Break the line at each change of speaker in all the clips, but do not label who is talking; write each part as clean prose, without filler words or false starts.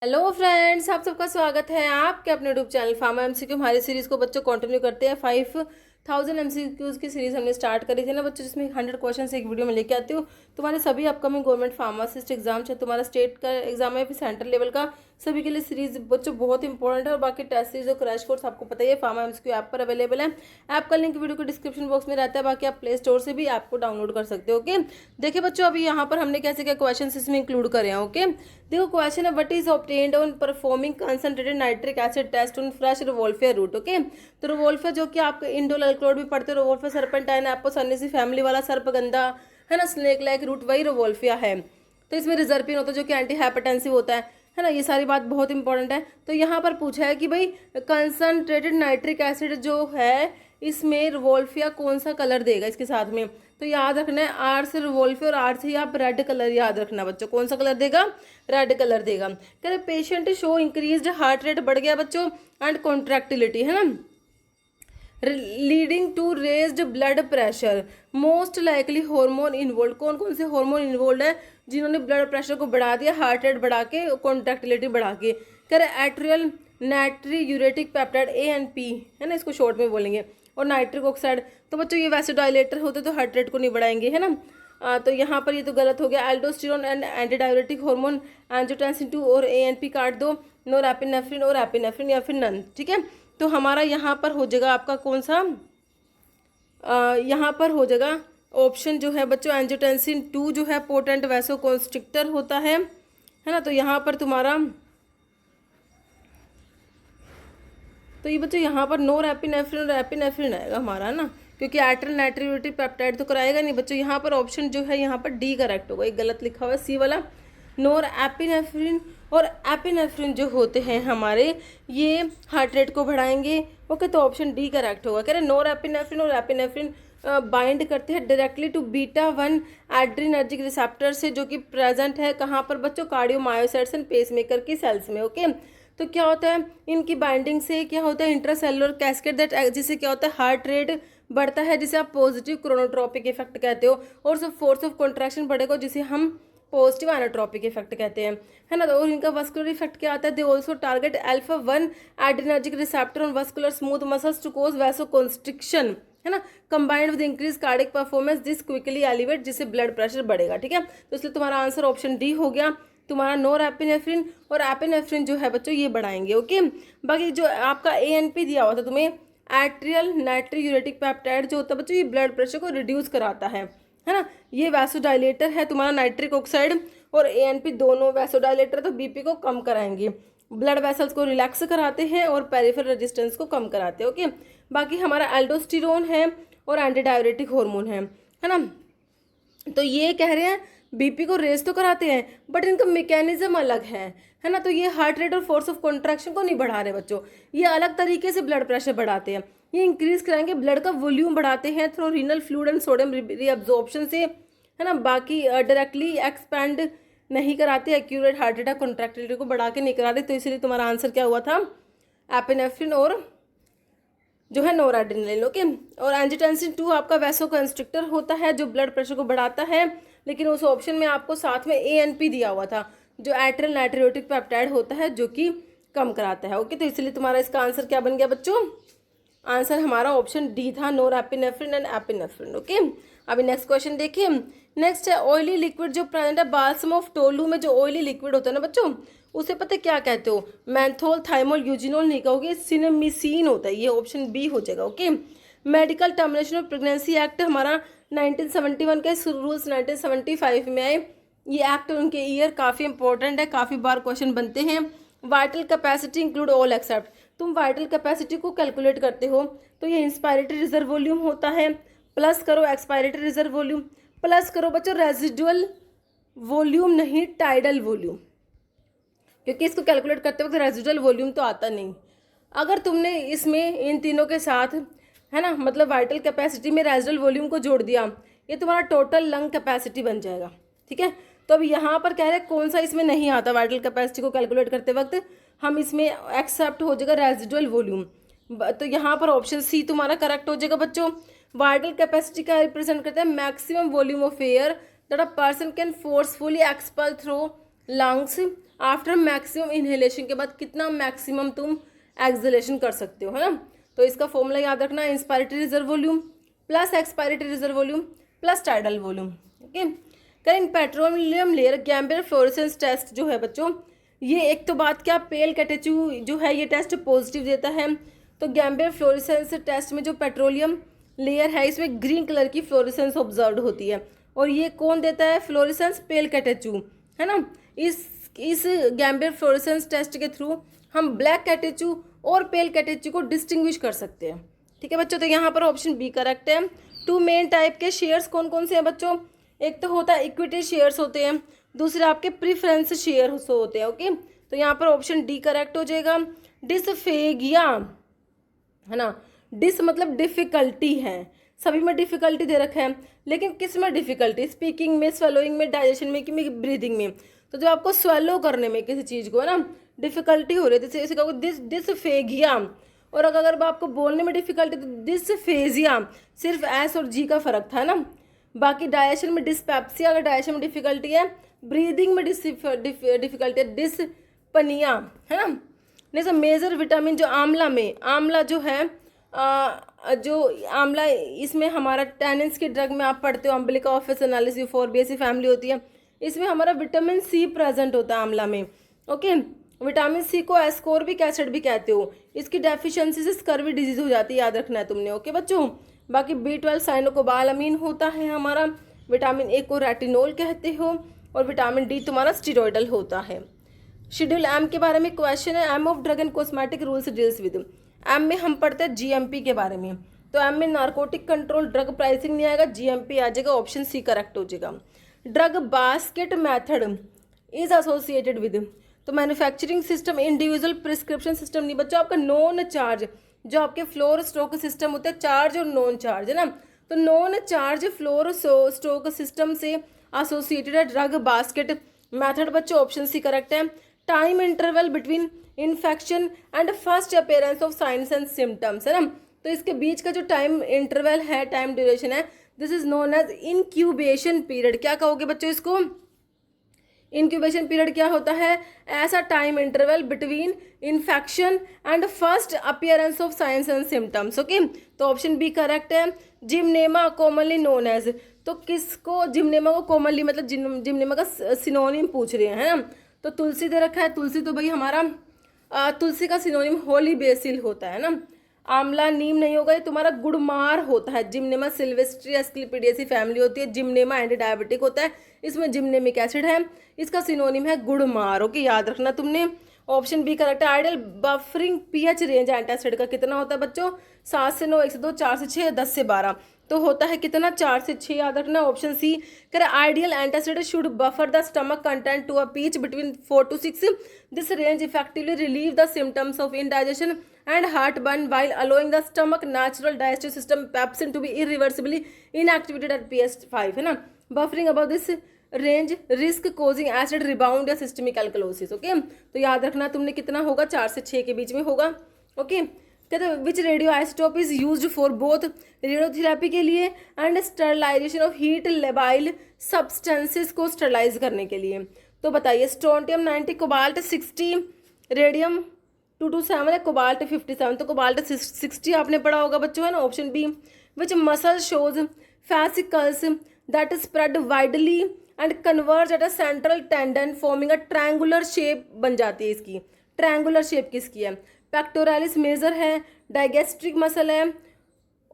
Hello friends, आप सबका स्वागत है आपके अपने यूट्यूब चैनल फार्मा एमसीक्यू। हमारी सीरीज को बच्चों कंटिन्यू करते हैं। 5000 एमसीक्यूज की सीरीज हमने स्टार्ट करी थी ना बच्चों, जिसमें 100 क्वेश्चन एक वीडियो में लेके आती हूँ। तुम्हारे सभी अपकमिंग गवर्नमेंट फार्मासिस्ट एग्जाम, चाहे तुम्हारा स्टेट का एग्जाम है फिर सेंट्रल लेवल का, सभी के लिए सीरीज बच्चों बहुत इंपॉर्टेंट है। और बाकी टेस्ट सीरीज और क्रैश कोर्स आपको पता ही है, फार्मा एमसीक्यू ऐप पर अवेलेबल है। ऐप का लिंक वीडियो के डिस्क्रिप्शन बॉक्स में रहता है, बाकी आप प्ले स्टोर से भी ऐप को डाउनलोड कर सकते हो। ओके, देखिए बच्चों, अभी यहाँ पर हमने कैसे क्या क्वेश्चन इसमें इंक्लूड करे हैं। ओके, देखो क्वेश्चन है, what is obtained on performing concentrated nitric acid test on fresh rauwolfia root. Okay, तो रिवोल्फिया जो कि आप इंडोल अल्कलॉइड भी पढ़ते हो, रिवोल्फिया सर्पेंटाइन एपोसर्नेसी फैमिली वाला सर्पगंधा है ना, स्नेक लाइक रूट, वही रिवोल्फिया है। तो इसमें रिजर्पिन होता है जो कि एंटी हाइपरटेंसिव होता है ना। ये सारी बात बहुत इंपॉर्टेंट है। तो यहाँ पर पूछा है कि भाई कंसंट्रेटेड नाइट्रिक एसिड जो है इसमें रिवोल्फिया कौन सा कलर देगा इसके साथ में। तो याद रखना है, आर से रिवोल्फिया और आर से आप रेड कलर याद रखना बच्चों, कौन सा कलर देगा, रेड कलर देगा। कह रहे patient show increased heart rate, बढ़ गया बच्चों, एंड कॉन्ट्रैक्टिलिटी है ना, leading to raised blood pressure, most likely hormone involve. कौन कौन से हार्मोन इन्वॉल्व है जिन्होंने ब्लड प्रेशर को बढ़ा दिया, हार्ट रेट बढ़ा के, कॉन्ट्रैक्टिलिटी बढ़ा के। कह रहे एट्रियल नाइट्री यूरेटिक पेप्टाइड ANP है ना, इसको शॉर्ट में बोलेंगे, और नाइट्रिक ऑक्साइड। तो बच्चों ये वैसे डायलेटर होते तो हार्ट रेट को नहीं बढ़ाएंगे है ना। तो यहाँ पर ये तो गलत हो गया। Aldosterone and anti diuretic hormone angiotensin 2 और ANP काट दो, नोरेपिनेफ्रिन और एपिनेफ्रिन या फिर नन। ठीक है, तो हमारा यहाँ पर हो जाएगा आपका कौन सा, यहाँ पर हो जाएगा ऑप्शन जो है बच्चों एंजियोटेंसिन 2 जो है पोटेंट वैसोकॉन्स्ट्रिक्टर होता है ना। तो यहाँ पर तुम्हारा, तो ये बच्चों यहाँ पर नोरेपिनेफ्रिन और एपिनेफ्रिन आएगा हमारा ना, क्योंकि एट्रल नाइट्रियोटिक पेप्टाइड तो कराएगा नहीं बच्चों। यहाँ पर ऑप्शन जो है यहाँ पर डी करेक्ट होगा, एक गलत लिखा हुआ है सी वाला। नोर एपिनेफ्रिन और एपिनेफ्रिन जो होते हैं हमारे, ये हार्ट रेट को बढ़ाएंगे। ओके, तो ऑप्शन डी करेक्ट होगा। कह रहे नोर एपिनेफ्रिन और एपिनेफ्रिन बाइंड करते हैं directly to beta 1 adrenergic receptor से, जो कि प्रेजेंट है कहाँ पर बच्चों, कार्डियोमायोसाइट्स एंड पेसमेकर की सेल्स में। ओके, तो क्या होता है इनकी बाइंडिंग से, क्या होता है इंट्रासेलुलर कैस्केड दैट, जिससे क्या होता है हार्ट रेट बढ़ता है, जिसे आप पॉजिटिव क्रोनोट्रोपिक इफेक्ट कहते हो, और सब फोर्स ऑफ कॉन्ट्रैक्शन बढ़ेगा जिसे हम पॉजिटिव एनाट्रोपिक इफेक्ट कहते हैं है ना। तो और इनका वस्कुलर इफेक्ट क्या आता है, they also target α1 adrenergic receptor on vascular smooth muscles to cause vasoconstriction है ना, combined with increase cardiac performance this quickly elevate, जिससे ब्लड प्रेशर बढ़ेगा। ठीक है, तो इसलिए तुम्हारा आंसर ऑप्शन डी हो गया। तुम्हारा नोर एपिनेफ्रिन और एपिनेफ्रिन जो है बच्चों ये बढ़ाएंगे। ओके, बाकी जो आपका ANP दिया हुआ था तुम्हें, एट्रियल नाइट्री यूरेटिक पेप्टाइड जो होता है बच्चों, ये ब्लड प्रेशर को रिड्यूस कराता है ना। ये वैसोडाइलेटर है तुम्हारा, नाइट्रिक ऑक्साइड और ANP दोनों वैसोडाइलेटर, तो BP को कम कराएंगे, ब्लड वेसल्स को रिलैक्स कराते हैं और पेरिफेरल रेजिस्टेंस को कम कराते हैं। ओके, बाकी हमारा एल्डोस्टेरोन है और एंटी डायरेटिक हार्मोन है ना। तो ये कह रहे हैं BP को रेज तो कराते हैं बट इनका मैकेनिज्म अलग है ना। तो ये हार्ट रेट और फोर्स ऑफ कॉन्ट्रैक्शन को नहीं बढ़ा रहे बच्चों, ये अलग तरीके से ब्लड प्रेशर बढ़ाते हैं। ये इंक्रीज कराएंगे, ब्लड का वॉल्यूम बढ़ाते हैं through renal fluid and sodium reabsorption से है ना। बाकी डायरेक्टली एक्सपैंड नहीं कराते, एक्यूरेट हार्ट अटैक कॉन्ट्रैक्टिलिटी को बढ़ा के नहीं कराते। तो इसलिए तुम्हारा आंसर क्या हुआ था, एपिनेफ्रिन और जो है नोराड्रेनालिन। ओके, और एंजियोटेंसिन 2 आपका वैसोकंस्ट्रिक्टर होता है जो ब्लड प्रेशर को बढ़ाता है, लेकिन उस ऑप्शन में आपको साथ में ANP दिया हुआ था जो एट्रियल नाइट्रियोटिक पेप्टाइड होता है जो कि कम कराता है। ओके, तो इसलिए तुम्हारा इसका आंसर क्या बन गया बच्चों, आंसर हमारा ऑप्शन डी था, नोरेपिनेफ्रिन एंड एपिनेफ्रिन। ओके, अभी नेक्स्ट क्वेश्चन देखिए। नेक्स्ट है ऑयली लिक्विड जो प्रेजेंट है बाल्सम ऑफ टोलू में, जो ऑयली लिक्विड होता है ना बच्चों, उसे पता है क्या कहते हो, मैंथोल, थाइमोल, यूजिनोल नहीं कहोगे, सिनेमिसिन होता है, ये ऑप्शन बी हो जाएगा। Okay, medical termination of pregnancy act हमारा 1971 के रूल्स 1975 में आए। ये एक्ट उनके ईयर काफ़ी इंपॉर्टेंट है, काफ़ी बार क्वेश्चन बनते हैं। Vital capacity include all except, तुम वाइटल कैपेसिटी को कैलकुलेट करते हो तो ये इंस्पायरेटरी रिजर्व वॉल्यूम होता है, प्लस करो एक्सपायरेटरी रिजर्व वॉल्यूम, प्लस करो बच्चों रेजिडुअल वॉल्यूम, नहीं टाइडल वॉल्यूम, क्योंकि इसको कैलकुलेट करते वक्त रेजिडुअल वॉल्यूम तो आता नहीं। अगर तुमने इसमें इन तीनों के साथ है ना, मतलब वाइटल कैपेसिटी में रेजिडुअल वॉल्यूम को जोड़ दिया, ये तुम्हारा टोटल लंग कैपेसिटी बन जाएगा। ठीक है, तो अब यहाँ पर कह रहे हैं कौन सा इसमें नहीं आता वाइटल कैपेसिटी को कैलकुलेट करते वक्त, हम इसमें एक्सेप्ट हो जाएगा रेजिडुअल वॉल्यूम। तो यहाँ पर ऑप्शन सी तुम्हारा करेक्ट हो जाएगा बच्चों। वाइटल कैपेसिटी का रिप्रेजेंट करता है maximum volume of air that a person can forcefully expel through lungs after maximum inhalation के बाद कितना मैक्सिमम तुम एक्सहेलेशन कर सकते हो, है ना। तो इसका फॉर्मूला याद रखना, inspiratory reserve volume plus expiratory reserve volume plus tidal volume. Okay, करें petroleum layer gambier fluorescence test जो है बच्चों, ये एक तो बात क्या, पेल कैटेचू जो है ये टेस्ट पॉजिटिव देता है। तो गैम्बियर फ्लोरेसेंस टेस्ट में जो पेट्रोलियम लेयर है इसमें ग्रीन कलर की फ्लोरेसेंस ऑब्जर्व होती है, और ये कौन देता है फ्लोरेसेंस, पेल कैटेचू, है ना। इस गैम्बियर फ्लोरेसेंस टेस्ट के थ्रू हम ब्लैक कैटेचू और पेल कैटेचू को डिस्टिंग्विश कर सकते हैं। ठीक है बच्चों, तो यहाँ पर ऑप्शन बी करेक्ट है। टू मेन टाइप के शेयर्स कौन कौन से हैं बच्चों, एक तो होता है इक्विटी शेयर्स होते हैं, दूसरे आपके प्रीफरेंस शेयर्स होते हैं। ओके, तो यहाँ पर ऑप्शन डी करेक्ट हो जाएगा। डिसफेगिया, है ना, डिस मतलब डिफिकल्टी है, सभी में डिफिकल्टी दे रखा है, लेकिन किस में डिफिकल्टी, स्पीकिंग में, स्वेलोइंग में, डाइजेशन में कि ब्रीदिंग में। तो जब आपको स्वेलो करने में किसी चीज़ को, है ना, डिफिकल्टी हो रही है, जैसे कहोगे डिसफेगिया, और अगर आपको बोलने में डिफिकल्टी तो डिसफेजिया, सिर्फ एस और जी का फर्क था ना। बाकी डाइजेशन में डिस्पेप्सिया, अगर डाइजेशन में डिफिकल्टी है, ब्रीदिंग में डिफिकल्टी है डिस्पनिया, है ना। नहीं सर, मेजर विटामिन जो आंवला में, आंवला जो है जो आंवला, इसमें हमारा टैनिन्स की ड्रग में आप पढ़ते हो, अम्बिलिका ऑफिस एनालिस यूफोरबिएसी फैमिली होती है, इसमें हमारा विटामिन सी प्रेजेंट होता है आंवला में। ओके, विटामिन सी को एस्कोर्बिक एसिड भी कहते हो, इसकी डेफिशिएंसी से स्कर्वी डिजीज हो जाती है, याद रखना है तुमने। ओके बच्चों, बाकी B12 साइनोकोबालामीन होता है हमारा, विटामिन ए को रेटिनोल कहते हो, और विटामिन डी तुम्हारा स्टीरॉयडल होता है। शेड्यूल एम के बारे में क्वेश्चन है, M of drug and cosmetic rules deals with. M में हम पढ़ते हैं जीएमपी के बारे में, तो एम में नार्कोटिक कंट्रोल, ड्रग प्राइसिंग नहीं आएगा, जीएमपी आ जाएगा, ऑप्शन सी करेक्ट हो जाएगा। Drug basket method is associated with, तो manufacturing system, individual prescription system नहीं बच्चों, आपका नॉन चार्ज, जो आपके फ्लोर स्टॉक सिस्टम होता है, चार्ज और नॉन चार्ज, है ना। तो non charge floor stock system से एसोसिएटेड है ड्रग बास्केट मेथड बच्चों, ऑप्शन सी करेक्ट है। Time interval between infection and first appearance of signs and symptoms, है ना। तो इसके बीच का जो टाइम इंटरवल है, टाइम ड्यूरेशन है, this is known as incubation period. क्या कहोगे बच्चों इसको, इंक्यूबेशन पीरियड क्या होता है, ऐसा time interval between infection and first appearance of signs and symptoms. Okay, तो ऑप्शन बी करेक्ट है। जिमनेमा कॉमनली नोन एज, तो किसको, जिमनेमा को कॉमनली मतलब जिमनेमा का सिनोनिम पूछ रहे हैं, है ना। तो तुलसी दे रखा है, तुलसी तो भाई हमारा तुलसी का सिनोनिम होली बेसिल होता है ना। आंवला नीम नहीं होगा, ये तुम्हारा गुड़मार होता है, जिमनेमा सिल्वेस्ट्री एस्क्लिपिडियेसी फैमिली होती है, जिमनेमा एंटी डायबिटिक होता है, इसमें जिमनेमिक एसिड है, इसका सिनोनिम है गुड़मार। ओके, याद रखना तुमने, ऑप्शन बी करेक्ट है। Ideal buffering pH range antacid का कितना होता है बच्चों, 7 से 9, 1 से 2, 4 से 6, 10 से 12, तो होता है कितना, 4 से 6, याद रखना, ऑप्शन सी करें। Ideal antacid should buffer the stomach content to a pH between 4 to 6, this range effectively relieve the symptoms of indigestion and heartburn while allowing the stomach natural digestive system pepsin to be irreversibly inactivated at pH5, है ना। buffering above this range risk causing acid rebound या systemic alkalosis। Okay, तो याद रखना तुमने कितना होगा, 4 से 6 के बीच में होगा। ओके, कहते हैं which radio isotope is used for both radiotherapy के लिए and sterilisation of heat labile substances को स्टरलाइज करने के लिए। तो बताइए, स्ट्रोंटियम 90, कोबाल्ट 60, रेडियम 227 है, कोबाल्ट 57, तो कोबाल्ट 60 आपने पढ़ा होगा बच्चों, है ना, option B. Which muscle shows fascicles that spread widely and converge at a central tendon forming a triangular shape बन जाती है इसकी, ट्रायंगुलर शेप किसकी है, पेक्टोरालिस मेजर है, डाइगेस्ट्रिक मसल है,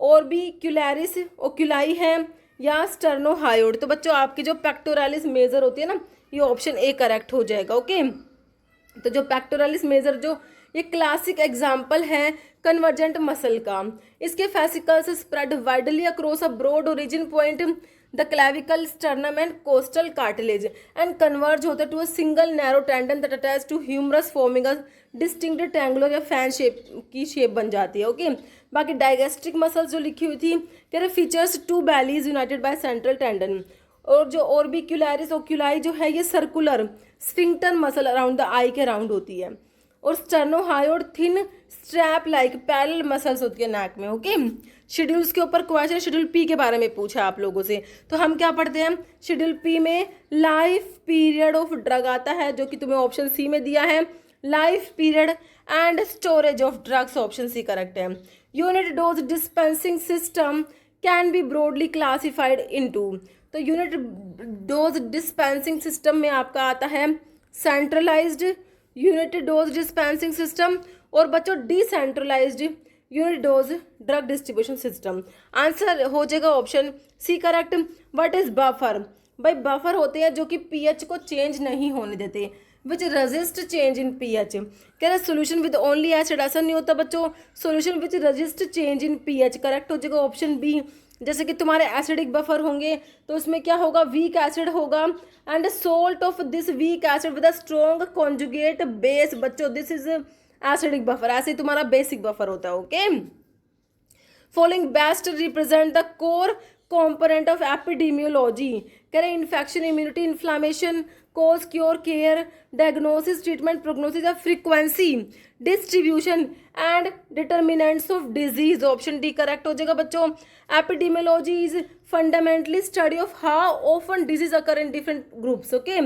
ऑर्बिक्युलरिस ओक्यूलाई है, या स्टर्नोहायोड। तो बच्चों आपकी जो पेक्टोरालिस मेजर होती है ना, ये ऑप्शन ए करेक्ट हो जाएगा। ओके, तो जो पेक्टोरालिस मेजर जो ये क्लासिक एग्जाम्पल है कन्वर्जेंट मसल का, इसके fascicles spread widely across a broad origin point the clavicle sternum and costal cartilage and converge होते to a single narrow tendon that attach to humerus forming a distinct triangular या fan shape की shape बन जाती है। Okay, बाकी digastric muscles जो लिखी हुई थी, कह रहे features 2 bellies united by central tendon, और जो ऑर्बिक्युलरिस ओक्यूलाई जो है ये circular sphincter muscle around the eye के अराउंड होती है। और sternohyoid thin strap like parallel muscles होती है नेक में। ओके, शेड्यूल्स के ऊपर क्वेश्चन शेड्यूल पी के बारे में पूछा आप लोगों से, तो हम क्या पढ़ते हैं शेड्यूल पी में लाइफ पीरियड ऑफ ड्रग आता है जो कि तुम्हें ऑप्शन सी में दिया है, life period and storage of drugs, option C correct है। Unit dose dispensing system can be broadly classified into, तो यूनिट डोज डिस्पेंसिंग सिस्टम में आपका आता है centralised unit dose dispensing system और बच्चों decentralised unit dose drug distribution system. Answer हो जाएगा option C correct. What is buffer, भाई बफर होते हैं जो कि पीएच को चेंज नहीं होने देते, विच रेजिस्ट चेंज इन पीएच। कह रहे सोल्यूशन विद ओनली एसिड, ऐसा नहीं होता बच्चों, solution which resist change in pH correct हो जाएगा ऑप्शन बी। जैसे कि तुम्हारे एसिडिक बफर होंगे तो उसमें क्या होगा, वीक एसिड होगा and salt of this weak acid with a strong conjugate base, बच्चों दिस इज एसिडिक बफर, ऐसे ही तुम्हारा बेसिक बफर होता है। Okay, following best represent the core component of epidemiology, कह रहे infection, immunity, inflammation, cause, cure, care, diagnosis, treatment, prognosis of frequency, distribution and determinants of disease, option D correct हो जाएगा बच्चों। epidemiology is fundamentally study of how often disease occur in different groups, okay,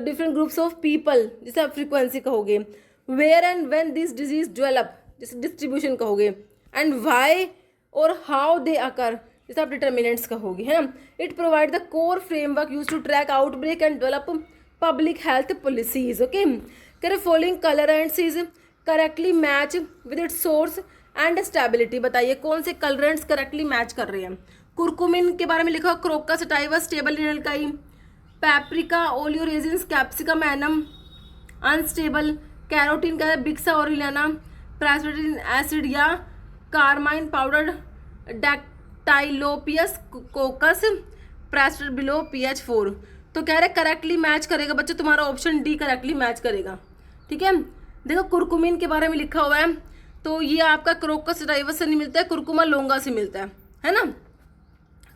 different groups of people, जिसे आप frequency कहोगे, where and when this disease develop, जिसे distribution कहोगे, and why और how they occur, जैसे आप डिटर्मिनेंट्स कहोगे, है ना। It provide the core framework use to track outbreak and develop public health policies. Okay, करे following colourants is correctly match with its source and stability, बताइए कौन से कलरेंट्स करेक्टली मैच कर रहे हैं। कुरकुमिन के बारे में लिखा, क्रोकस सटाइवा स्टेबल इन एल्काई, paprika oleoresins capsicum annum unstable, carotene का बिक्सा ओरिलाना, प्रेसिडिन एसिड या कार्माइन पाउडर, टाइलोपियस कोकस प्रेस्टर बिलो pH 4, तो कह रहे करेक्टली मैच करेगा बच्चों तुम्हारा ऑप्शन डी करेक्टली मैच करेगा। ठीक है, देखो कुरकुमिन के बारे में लिखा हुआ है तो ये आपका क्रोकस सटाइवस से नहीं मिलता है, कुरकुमा लोंगा से मिलता है ना।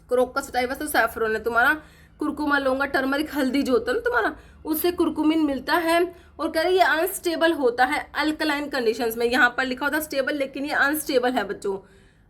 क्रोकस सटाइवस तो सैफरन है तुम्हारा, कुरकुमा लोंगा टर्मरिक हल्दी जो होता है ना तुम्हारा, उससे कुरकुमिन मिलता है। और कह रहे ये अनस्टेबल होता है अल्कलाइन कंडीशंस में, यहाँ पर लिखा होता है स्टेबल लेकिन ये अनस्टेबल है बच्चों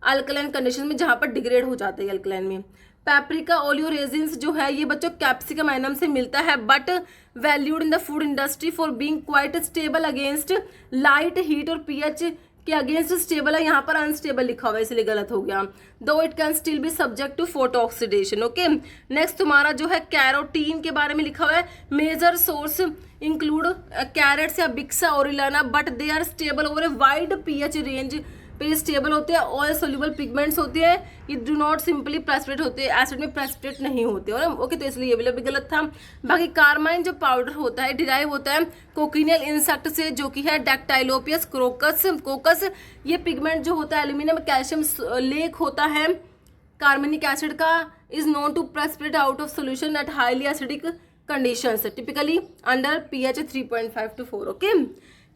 अल्कलाइन कंडीशन में, जहाँ पर डिग्रेड हो जाता है अल्कलाइन में। पैप्रिका ओलियोरेजिन्स जो है ये बच्चों कैप्सिकम एनम से मिलता है but valued in the food industry for being quite stable against light heat और पीएच के अगेंस्ट स्टेबल है, यहाँ पर अनस्टेबल लिखा हुआ है इसलिए गलत हो गया। Though it can still be subject to photo oxidation. Okay, next तुम्हारा जो है कैरोटीन के बारे में लिखा हुआ है, मेजर सोर्स इंक्लूड कैरेट्स या bixa orellana but they are stable over a wide pH range, पे स्टेबल होते हैं, ऑयल सोल्यूबल पिगमेंट्स होते हैं, ये डू नॉट सिंपली प्रेसिपिटेट होते हैं, एसिड में प्रेसिपिटेट नहीं होते हैं। ओके, तो इसलिए ये भी गलत था। बाकी कार्माइन जो पाउडर होता है डिराइव होता है कोकिनियल इंसेक्ट से जो कि है डैक्टाइलोपियस कोकस। ये पिगमेंट जो होता है एल्यूमिनियम कैल्शियम लेक होता है कार्बनिक एसिड का, is known to precipitate out of solution at highly acidic conditions, typically under pH 3.5 to 4। Okay,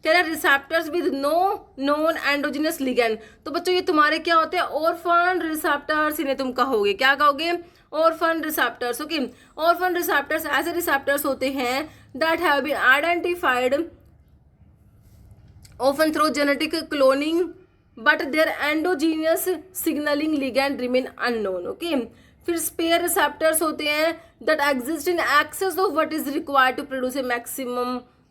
कह रहे receptors with no non endogenous ligand, तो बच्चों ये तुम्हारे क्या होते हैं ऑर्फन रिसेप्टर्स, इन्हें तुम कहोगे, क्या कहोगे, orphan receptors. Okay, orphan receptors ऐसे रिसेप्टर्स होते हैं that have been identified often through genetic cloning but their endogenous signalling ligand remain unknown. Okay, फिर स्पेयर रिसेप्टर्स होते हैं that exist in excess of what is required to produce a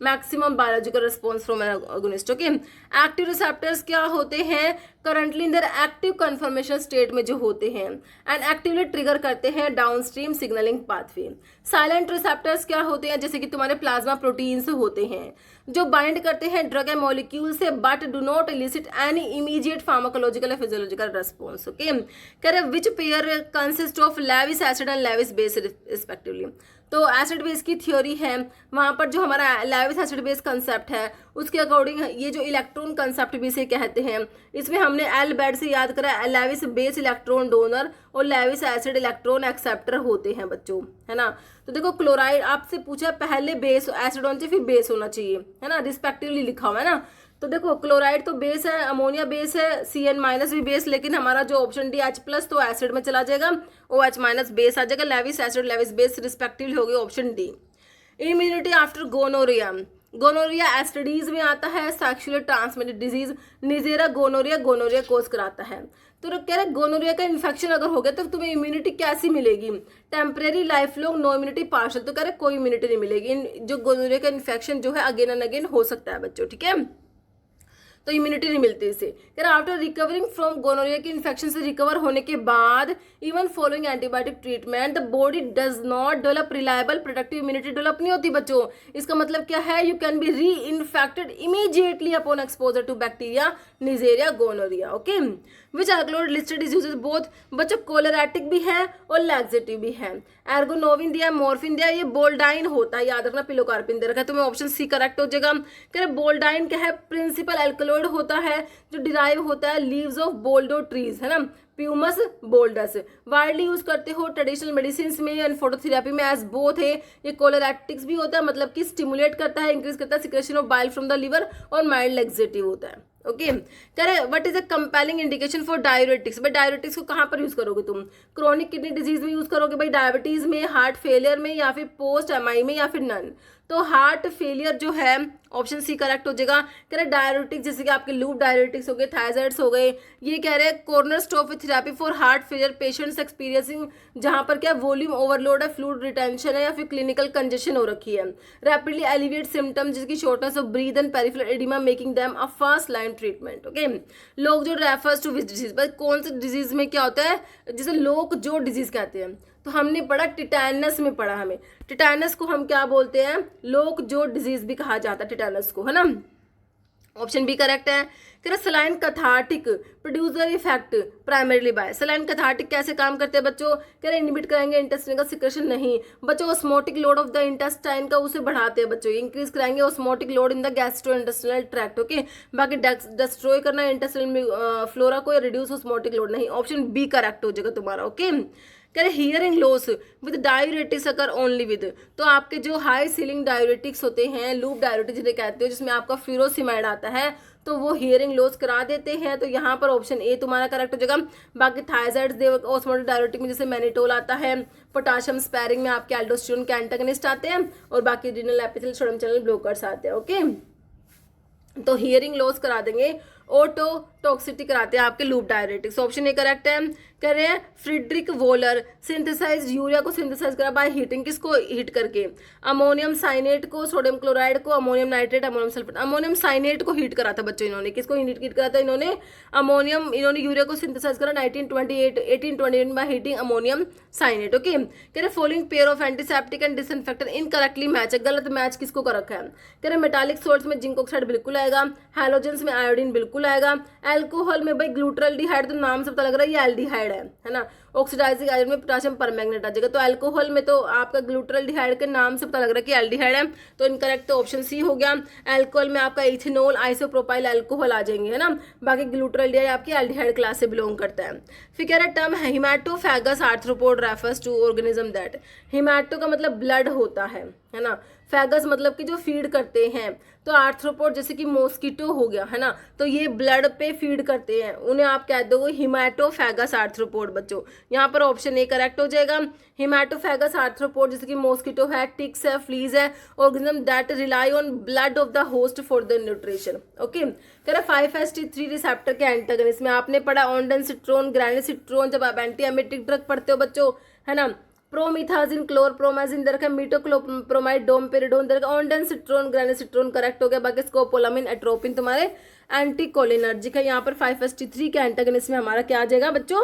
maximum biological response from an organism. Okay, active receptors क्या होते हैं, currently in their active conformation state में जो होते हैं एंड एक्टिवली ट्रिगर करते हैं downstream signalling pathway. Silent receptors क्या होते हैं, जैसे कि तुम्हारे प्लाज्मा प्रोटीन्स होते हैं जो बाइंड करते हैं ड्रग एंड मॉलिक्यूल से but do not elicit any immediate pharmacological या फिजियोलॉजिकल रिस्पॉन्स। ओके, कह रहे which pair consist of Lewis acid and Lewis base respectively, तो एसिड बेस की थ्योरी है वहाँ पर जो हमारा लेविस एसिड बेस कंसेप्ट है उसके अकॉर्डिंग ये जो इलेक्ट्रॉन कंसेप्ट भी इसे कहते हैं, इसमें हमने एल बेड से याद करा लेविस बेस इलेक्ट्रॉन डोनर और लेविस एसिड इलेक्ट्रॉन एक्सेप्टर होते हैं बच्चों, है ना। तो देखो क्लोराइड आपसे पूछा पहले बेस एसिड होना चाहिए फिर बेस होना चाहिए, है ना, रिस्पेक्टिवली लिखा हुआ है ना। तो देखो क्लोराइड तो बेस है, अमोनिया बेस है, CN- भी बेस, लेकिन हमारा जो ऑप्शन डी H+ तो एसिड में चला जाएगा, OH- बेस आ जाएगा, Lewis acid Lewis base respectively हो गया option D. Immunity after gonorrhoea, gonorrhoea STDs में आता है, sexually transmitted disease. Neisseria gonorrhoea, gonorrhoea cause कराता है। तो कह रहे गोनोरिया का इन्फेक्शन अगर हो गया तो तुम्हें इम्यूनिटी कैसी मिलेगी, temporary, life long, no immunity, partial. तो कह रहे कोई इम्यूनिटी नहीं मिलेगी। जो गोनोरिया का इन्फेक्शन जो है अगेन एंड अगेन हो सकता है बच्चों, ठीक है, तो इम्यूनिटी नहीं मिलती इससे। कह रहा आफ्टर रिकवरिंग फ्रॉम गोनोरिया के इन्फेक्शन से रिकवर होने के बाद even following antibiotic treatment the body does not develop reliable protective immunity develop नहीं होती बच्चों। इसका मतलब क्या है, you can be reinfected immediately upon exposure to bacteria Neisseria gonorrhoea. Okay, which alkaloid listed is uses both. बच्चों choleretic भी है और लैक्सेटिव भी है। एर्गोनोविन दिया, मॉर्फिन दिया, ये बोल्डाइन होता है, याद रखना, पिलोकार्पिन दे रखा है, तुम्हें ऑप्शन सी करेक्ट हो जाएगा। कह रहे बोल्डाइन क्या है, प्रिंसिपल एल्कलॉइड होता है जो डिराइव होता है लीव्स ऑफ बोल्डो ट्रीज, है ना, प्यूमस बोल्डस। वाइडली यूज करते हो ट्रेडिशनल मेडिसिन में एंड फोटोथेरेपी में एज बोथ है। ये कोलेरेटिक्स भी होता है, मतलब कि स्टिमुलेट करता है, इंक्रीज करता है secretion of bile from the liver, और माइल्ड लैक्सेटिव होता है। ओके, कह रहे what is a compelling indication for diuretics. भाई डायरेटिक्स को कहाँ पर यूज करोगे तुम, क्रोनिक किडनी डिजीज में यूज करोगे भाई, डायबिटीज में, हार्ट फेलियर में, या फिर पोस्ट एमआई में, या फिर नन। तो हार्ट फेलियर जो है ऑप्शन सी करेक्ट हो जाएगा। कह रहे डायरेटिक्स जैसे कि आपके लूप डायरेटिक्स हो गए, थायराइड्स हो गए, ये कह रहे हैं corner stop therapy for heart failure patients experiencing, जहां पर क्या वॉल्यूम ओवरलोड है, फ्लूइड रिटेंशन है, या फिर क्लिनिकल कंजेशन हो रखी है। रैपिडली एलिविएट सिम्टम्स जिसकी shortness of breath and peripheral oedema making them a first line treatment. Okay, लोग जो रेफर्स टू विच डिजीज, भाई कौन सी डिजीज में क्या होता है, जिसे लोग जो डिजीज कहते हैं। तो हमने पढ़ा टिटैनस में पढ़ा, हमें टिटैनस को हम क्या बोलते हैं, लोक जो डिजीज भी कहा जाता है टिटैनस को, है ना, ऑप्शन बी करेक्ट है। कह रहे saline cathartic producer effect primarily by. Saline cathartic कैसे काम करते हैं बच्चों, कह रहे इनहिबिट करेंगे इंटेस्टाइन का सिक्रेशन, नहीं बच्चों, osmotic load of the intestine का उसे बढ़ाते हैं बच्चों, इंक्रीज कराएंगे osmotic load in the gastro intestinal tract. Okay, बाकी डिस्ट्रॉय करना इंटेस्टाइनल फ्लोरा को, रिड्यूस ऑस्मोटिक लोड, नहीं, ऑप्शन बी करेक्ट हो जाएगा तुम्हारा। ओके, कह रहे hearing loss with diuretics occur only with. तो आपके जो हाई सीलिंग डायूरेटिक्स होते हैं, लूप डायूरेटिक जिन्हें कहते हो, जिसमें आपका फ्यूरोसिमाइड आता है, तो वो हियरिंग लॉस करा देते हैं। तो यहाँ पर ऑप्शन ए तुम्हारा करेक्ट हो जाएगा। बाकी थायराइड्स ऑस्मोटिक डायूरेटिक में जैसे मैनिटोल आता है, पोटाशियम स्पैरिंग में आपके एल्डोस्टेरोन के एंटागनिस्ट आते हैं, और बाकी renal epithelial sodium channel blockers आते हैं। ओके, तो हियरिंग लॉस करा देंगे, ऑटो टॉक्सिटी कराते हैं आपके loop diuretics, option A correct है। कह रहे हैं फ्रीडरिक वोलर सिंथेसाइज यूरिया को सिंथेसाइज करा बाय हीटिंग, किसको हीट करके, अमोनियम साइनेट को, सोडियम क्लोराइड को, ammonium nitrate, ammonium sulphate. Ammonium cyanate को हीट करा था बच्चों इन्होंने, किसको हीट करा था इन्होंने, अमोनियम, इन्होंने यूरिया को सिंथेसाइज करा 1828 by heating ammonium cyanate. Okay, कह रहे following pair of antiseptic and disinfectant incorrectly match है, गलत मैच किसको कर रखा है। कह रहे मेटालिक सोल्ट्स में जिंक ऑक्साइड बिल्कुल आएगा, हैलोजेंस में आयोडीन बिल्कुल आएगा, अल्कोहल में भाई ग्लूटरल्डिहाइड, तो नाम से पता लग रहा है ये एल्डिहाइड है ना, ऑक्सीडाइजिंग एजेंट में पोटेशियम परमैंगनेट आ जाएगा। तो अल्कोहल में तो आपका ग्लूटरल्डिहाइड के नाम से पता लग रहा है कि एल्डिहाइड है, तो इनकरेक्ट तो ऑप्शन सी हो गया। अल्कोहल में आपका इथेनॉल, आइसोप्रोपाइल अल्कोहल आ जाएंगे, है ना, बाकी ग्लूटरल्डिहाइड आपकी एल्डिहाइड क्लास से बिलोंग करता है। फिर कह रहा term haematophagous arthropod refers to organism that, haemato का मतलब ब्लड होता है ना, फैगस मतलब कि जो फीड करते हैं, तो आर्थ्रोपोड जैसे कि मॉस्किटो हो गया, है ना, तो ये ब्लड पे फीड करते हैं, उन्हें आप कह दो हिमैटोफैगस आर्थ्रोपोड बच्चों। यहाँ पर ऑप्शन ए करेक्ट हो जाएगा। हिमैटोफैगस आर्थ्रोपोड जैसे कि मॉस्किटो है, टिक्स है, फ्लीज है, organism that rely on blood of the host for the nutrition. Okay, कह रहा 5HT3 रिसेप्टर के एंटागनिस्ट में आपने पढ़ा ऑन्डेनसिट्रोन, ग्रेनिसिट्रोन, जब आप एंटी एमिटिक ड्रग पढ़ते हो बच्चों, है ना, प्रोमिथाजिन, क्लोरप्रोमाजिन दे रखा है, मीटोक्लोप्रोमाइड, डोमपेरिडोन दे रखा है, ऑन्डेनसिट्रोन, ग्रेनिसिट्रोन करेक्ट हो गया। बाकी स्कोपोलामिन, एट्रोपिन तुम्हारे एंटीकोलिनर्जिक है। यहाँ पर 5HT3 के एंटागनिस्ट में हमारा क्या आ जाएगा बच्चों,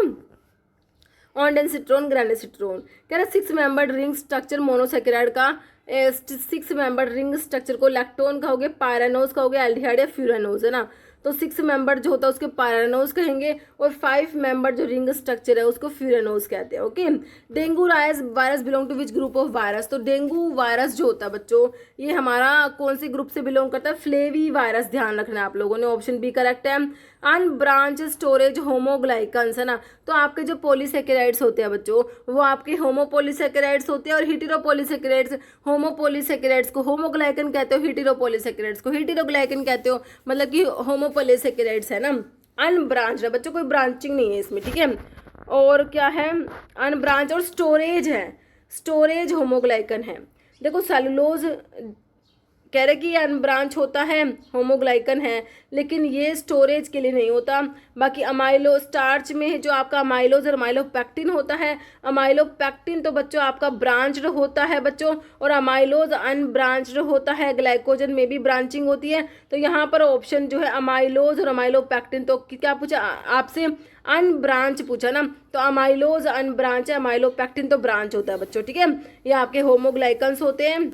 ऑन्डेनसिट्रोन, ग्रेनिसिट्रोन। कह रहे 6 मेंबर्ड रिंग स्ट्रक्चर मोनोसेकेराइड का, 6 मेंबर्ड रिंग स्ट्रक्चर को लैक्टोन कहोगे, पायरानोज कहोगे, एल्डिहाइड या फ्यूरानोज, है ना, तो 6 मेंबर जो होता है उसके पायरानोज कहेंगे, और 5 मेंबर जो रिंग स्ट्रक्चर है उसको फ्यूरानोज कहते हैं। Okay, dengue virus belong to which group of virus, तो डेंगू वायरस जो होता है बच्चों ये हमारा कौन से ग्रुप से बिलोंग करता है, फ्लेवी वायरस, ध्यान रखना है आप लोगों ने, ऑप्शन बी करेक्ट है। अनब्रांच स्टोरेज होमोग्लाइकन्स, है ना, तो आपके जो पॉलीसेकेराइड्स होते हैं बच्चों वो आपके होमोपोलीसेकेराइड्स होते हैं, और हिटेरोपोलीसेकेराइड्स, होमोपोलीसेकेराइड्स को होमोग्लाइकन कहते हो, हिटेरोपोलीसेकेराइड्स को हिटेरोग्लाइकन कहते हो, मतलब कि होमोपोलीसेकेराइड्स है ना। अनब्रांच है बच्चों, कोई ब्रांचिंग नहीं है इसमें, ठीक है। और क्या है, अनब्रांच, और स्टोरेज है, स्टोरेज होमोग्लाइकन है। देखो सेलुलोज कह रहे कि ये अनब्रांच होता है, होमोग्लाइकन है, लेकिन ये स्टोरेज के लिए नहीं होता। बाकी अमाइलो स्टार्च में जो आपका अमाइलोज और अमाइलोपेक्टिन होता है, अमाइलोपेक्टिन तो बच्चों आपका ब्रांच्ड होता है बच्चों, और अमाइलोज अनब्रांच्ड होता है। ग्लाइकोजन में भी ब्रांचिंग होती है। तो यहाँ पर ऑप्शन जो है अमाइलोज और अमाइलोपेक्टिन, तो क्या पूछा आपसे, अनब्रांच पूछा ना, तो अमाइलोज अनब्रांच है, अमाइलोपेक्टिन तो ब्रांच होता है बच्चों, ठीक है। ये आपके होमोग्लाइकन्स होते हैं।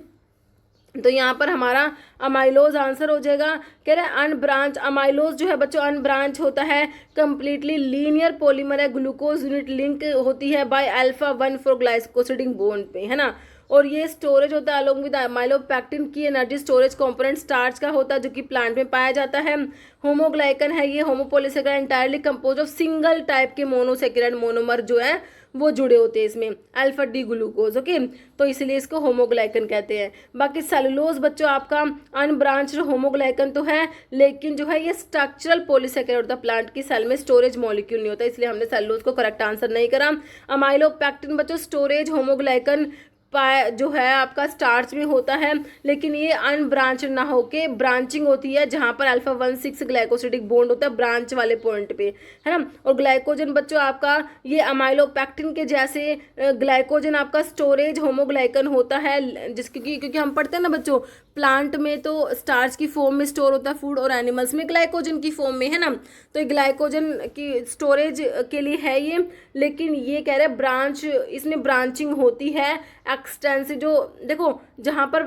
तो यहाँ पर हमारा अमाइलोज आंसर हो जाएगा। कह रहे हैं अनब्रांच, अमाइलोज जो है बच्चों अनब्रांच होता है, कंप्लीटली लीनियर पॉलीमर है, ग्लूकोज यूनिट लिंक होती है by alpha 1 for glycosidic bond पे, है ना। और ये स्टोरेज होता है अलोंग विद अमाइलोपेक्टिन की एनर्जी स्टोरेज कंपोनेंट स्टार्च का होता है, जो कि प्लांट में पाया जाता है। होमोग्लाइकन है ये homopolysaccharide entirely composed of single type के मोनोसेकेराइड मोनोमर जो है वो जुड़े होते हैं इसमें, अल्फा डी ग्लूकोज, ओके। तो इसलिए इसको होमोग्लाइकन कहते हैं। बाकी सेलुलोज बच्चों आपका अनब्रांच्ड होमोग्लाइकन तो है, लेकिन जो है ये स्ट्रक्चरल पॉलीसेकेराइड होता है, प्लांट की सेल में स्टोरेज मॉलिक्यूल नहीं होता, इसलिए हमने सेलुलोज को करेक्ट आंसर नहीं करा। अमाइलोपेक्टिन बच्चों स्टोरेज होमोग्लाइकन जो है आपका स्टार्च में होता है, लेकिन ये अनब्रांच ना होके ब्रांचिंग होती है, जहां पर अल्फा 1,6 ग्लाइकोसिडिक बॉन्ड होता है ब्रांच वाले पॉइंट पे, है ना। और ग्लाइकोजन बच्चों आपका ये अमाइलोपेक्टिन के जैसे ग्लाइकोजन आपका स्टोरेज होमोग्लाइकन होता है, जिसकी क्योंकि हम पढ़ते हैं ना बच्चों, प्लांट में तो स्टार्च की फॉर्म में स्टोर होता है फूड, और एनिमल्स में ग्लाइकोजन की फॉर्म में, है ना। तो ग्लाइकोजन की स्टोरेज के लिए है ये, लेकिन ये कह रहे हैं ब्रांच, इसमें ब्रांचिंग होती है एक्सटेंसिव। जो देखो जहाँ पर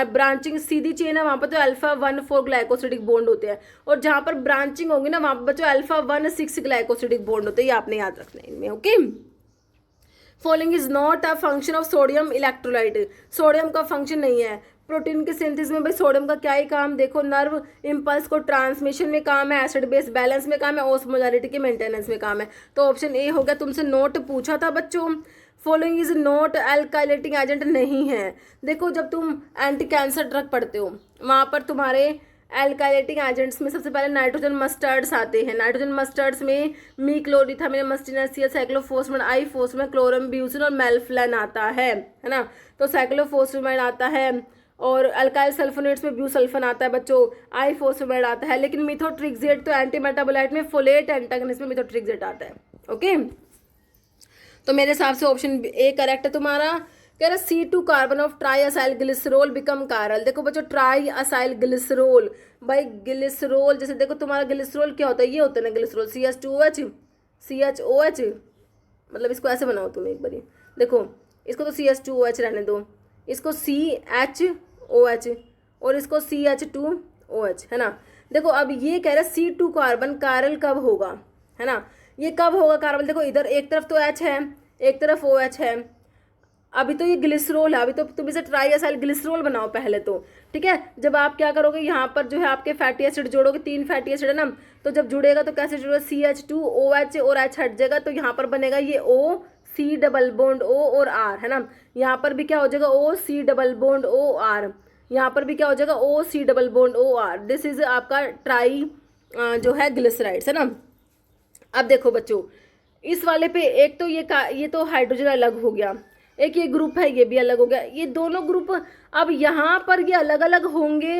ब्रांचिंग सीधी चेन है वहाँ पर तो अल्फा 1 4 ग्लाइकोसिडिक बॉन्ड होते हैं, और जहाँ पर ब्रांचिंग होगी ना वहाँ पर बच्चों अल्फा 1 6 ग्लाइकोसिडिक बॉन्ड होते हैं, ये आपने याद रखना है इनमें, okay. Following is not a function of sodium electrolyte, sodium का फंक्शन नहीं है प्रोटीन के सिंथेसिस में। भाई सोडियम का क्या ही काम, देखो नर्व इम्पल्स को ट्रांसमिशन में काम है, एसिड बेस बैलेंस में काम है, ऑस्मोलैरिटी के मेंटेनेंस में काम है। तो ऑप्शन ए हो गया। तुमसे नोट पूछा था बच्चों, following is not alkylating agent नहीं है। देखो जब तुम एंटी कैंसर ड्रग पढ़ते हो वहाँ पर तुम्हारे एल्काइलेटिंग एजेंट्स में सबसे पहले नाइट्रोजन मस्टर्ड्स आते हैं। नाइट्रोजन मस्टर्ड्स में मीक्लोरिथामिन मस्टिनेसिया, साइक्लोफॉस्फेट, आईफॉस्फेट, क्लोरम ब्यूसिन और मेल्फ्लन आता है ना। तो साइक्लोफॉस्फेट आता है, और अल्काइल सल्फोनेट्स में ब्यूसल्फन आता है बच्चों, आईफॉस्फेट आता है। लेकिन मिथोट्रिक्सेट तो एंटी मेटाबोलाइट में फोलेट एंटागनिस्ट में मिथोट्रिक्सेट आता है, ओके। तो मेरे हिसाब से ऑप्शन ए करेक्ट है तुम्हारा। कह रहा C2 carbon of try acyl glycerol become कारल। देखो बच्चों ट्राई असाइल ग्लिसरोल, भाई ग्लिसरोल जैसे देखो तुम्हारा ग्लिसरोल क्या होता है, ये होता है ना ग्लिसरोल, CH2OH CHOH, मतलब इसको ऐसे बनाओ तुम एक बारी, देखो इसको तो CH2OH रहने दो, इसको CHOH और इसको CH2OH, है ना। देखो अब ये कह रहा है C2 कार्बन कारल कब होगा, है ना। ये कब होगा कार्बन, देखो इधर एक तरफ तो H है एक तरफ OH है, अभी तो ये ग्लिसरोल है, अभी तो तुम इसे ट्राई असाइल ग्लिसरोल बनाओ पहले तो, ठीक है। जब आप क्या करोगे यहाँ पर जो है आपके फैटी एसिड जोड़ोगे, 3 फैटी एसिड है ना, तो जब जुड़ेगा तो कैसे जुड़ेगा, CH2OH और H हट जाएगा, तो यहाँ पर बनेगा ये O C double bond O और R, है ना। यहाँ पर भी क्या हो जाएगा O C double bond O R, यहाँ पर भी क्या हो जाएगा O C double bond O R। This is आपका ट्राई जो है ग्लिसराइड्स, है ना। अब देखो बच्चों इस वाले पे एक तो ये तो हाइड्रोजन अलग हो गया, एक ये ग्रुप है ये भी अलग हो गया, ये दोनों ग्रुप अब यहाँ पर ये अलग अलग होंगे,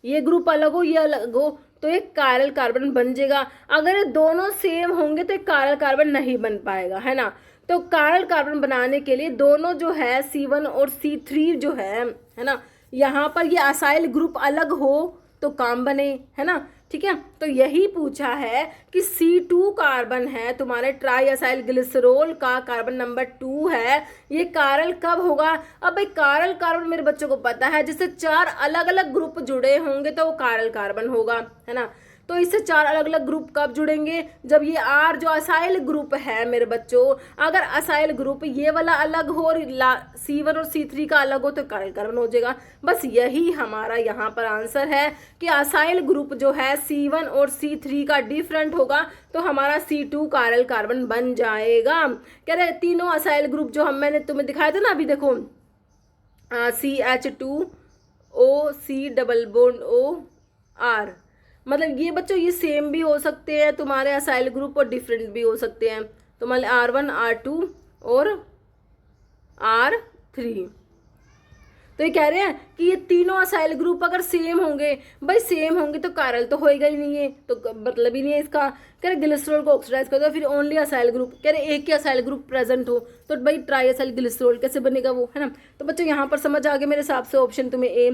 ये ग्रुप अलग हो ये अलग हो, तो एक कायरल कार्बन बन जाएगा। अगर ये दोनों सेम होंगे तो एक कायरल कार्बन नहीं बन पाएगा, है ना। तो कायरल कार्बन बनाने के लिए दोनों जो है C1 और C3 जो है ना, यहाँ पर ये असाइल ग्रुप अलग हो तो काम बने, है ना, ठीक है। तो यही पूछा है कि C2 कार्बन है तुम्हारे ट्राई असाइल ग्लिसरोल का, कार्बन नंबर 2 है, ये कारल कब होगा। अब भाई कारल कार्बन मेरे बच्चों को पता है, जिससे 4 अलग अलग ग्रुप जुड़े होंगे तो वो कारल कार्बन होगा, है ना। तो इससे 4 अलग अलग ग्रुप कब जुड़ेंगे, जब ये R जो असाइल ग्रुप है मेरे बच्चों, अगर असाइल ग्रुप ये वाला अलग हो और C1 और C3 का अलग हो तो कारल कार्बन हो जाएगा। बस यही हमारा यहाँ पर आंसर है कि असाइल ग्रुप जो है C1 और C3 का डिफरेंट होगा तो हमारा C2 कारल कार्बन बन जाएगा। कह रहे तीनों असाइल ग्रुप जो मैंने तुम्हें दिखाए थे ना अभी, देखो CH2O C double bond O R, मतलब ये बच्चों ये सेम भी हो सकते हैं तुम्हारे असाइल ग्रुप और डिफरेंट भी हो सकते हैं, तो मान R1 R2 और R3। तो ये कह रहे हैं कि ये तीनों असाइल ग्रुप अगर सेम होंगे, भाई सेम होंगे तो कारल तो होएगा ही नहीं है, तो मतलब ही नहीं है इसका। कह रहे ग्लिसरॉल को ऑक्सीडाइज कर दो, फिर ओनली असाइल ग्रुप, कह रहे एक ही असाइल ग्रुप प्रेजेंट हो तो भाई ट्राई असाइल ग्लिसरॉल कैसे बनेगा वो, है ना। तो बच्चों यहाँ पर समझ आ गया मेरे हिसाब से ऑप्शन तुम्हें ए।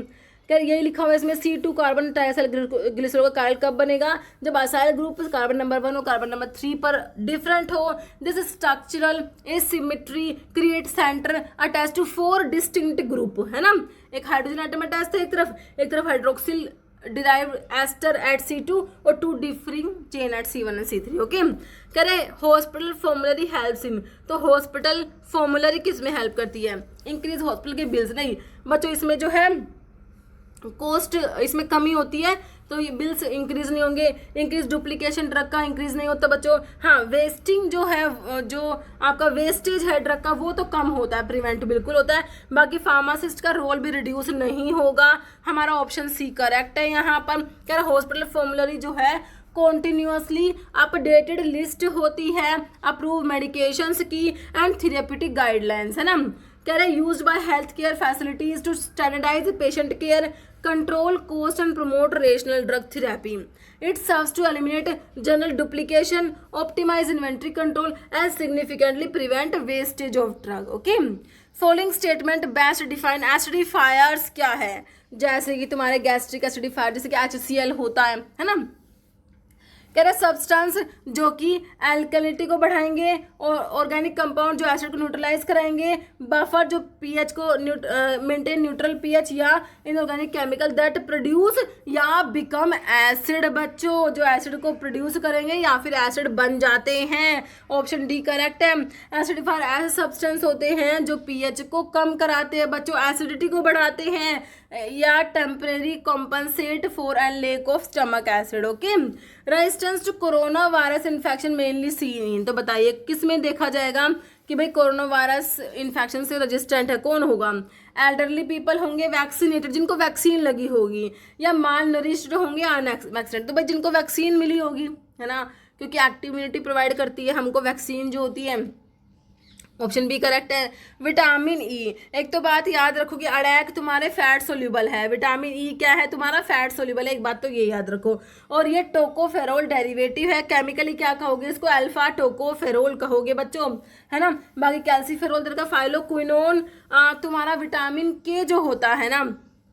क्या यही लिखा हुआ है इसमें, C2 कार्बन ट्राइसाइल ग्लिसरॉल का कारल कब बनेगा, जब असाइल ग्रुप कार्बन नंबर 1 और कार्बन नंबर 3 पर डिफरेंट हो। This structural asymmetry create centre attach to 4 distinct group, है ना। एक हाइड्रोजन एटम अटैच था एक तरफ hydroxyl derived ester eight C2 और 2 differing chain at C1 and C3। Okay, कह रहे हॉस्पिटल फॉर्मुलरी हेल्प्स इन, तो हॉस्पिटल फॉर्मुलरी किस में हेल्प करती है, इंक्रीज हॉस्पिटल के बिल्स, नहीं बच्चों इसमें जो है कॉस्ट इसमें कमी होती है तो ये बिल्स इंक्रीज नहीं होंगे। इंक्रीज डुप्लीकेशन ड्रग का इंक्रीज नहीं होता बच्चों। हाँ, वेस्टिंग जो है, जो आपका वेस्टेज है ड्रग का वो तो कम होता है, प्रिवेंट बिल्कुल होता है। बाकी फार्मासिस्ट का रोल भी रिड्यूस नहीं होगा। हमारा ऑप्शन सी करेक्ट है। यहाँ पर कह रहे हॉस्पिटल फॉर्मुलरी जो है कॉन्टिन्यूसली अपडेटेड लिस्ट होती है अप्रूव मेडिकेशंस की एंड थेरेप्यूटिक गाइडलाइंस, है ना। कह रहे use by health care facilities to standardise patient care, control cost and promote rational drug therapy. It serves to eliminate general duplication, optimise inventory control and significantly prevent wastage of drug. Okay, following statement best define acidifiers क्या है, जैसे कि तुम्हारे gastric acidifier जैसे कि HCl होता है ना। कह रहे सब्सटेंस जो कि एल्कलिनिटी को बढ़ाएंगे और ऑर्गेनिक कंपाउंड जो एसिड को न्यूट्रलाइज कराएंगे, बफर जो पीएच को मेंटेन न्यूट्रल पीएच, या इनऑर्गेनिक केमिकल दैट प्रोड्यूस या बिकम एसिड, बच्चों जो एसिड को प्रोड्यूस करेंगे या फिर एसिड बन जाते हैं। ऑप्शन डी करेक्ट है। एसिडिफायर ऐसे सब्सटेंस होते हैं जो पीएच को कम कराते हैं बच्चों, एसिडिटी को बढ़ाते हैं, या temporary compensate for and lack of stomach acid. Okay, resistance to corona virus infection mainly seen, तो बताइए किस में देखा जाएगा कि भाई कोरोना वायरस इन्फेक्शन से रेजिस्टेंट है, कौन होगा। एल्डरली पीपल होंगे, वैक्सीनेटेड जिनको वैक्सीन लगी होगी, या माल नरिश्ड होंगे अनवैक्सीनेटेड, तो भाई जिनको वैक्सीन मिली होगी, है ना, क्योंकि एक्टिव इम्यूनिटी प्रोवाइड करती है हमको वैक्सीन जो होती है। ऑप्शन बी करेक्ट है। विटामिन ई, एक तो बात याद रखो कि अड़ैक तुम्हारे फैट सोल्यूबल है, विटामिन ई क्या है तुम्हारा फैट सोल्यूबल है, एक बात तो ये याद रखो। और ये टोकोफेरोल डेरिवेटिव है, केमिकली क्या कहोगे इसको, अल्फा टोकोफेरोल कहोगे बच्चों, है ना। बाकी कैल्सीफेरोल का फाइलोक्विनोन तुम्हारा विटामिन के जो होता है ना,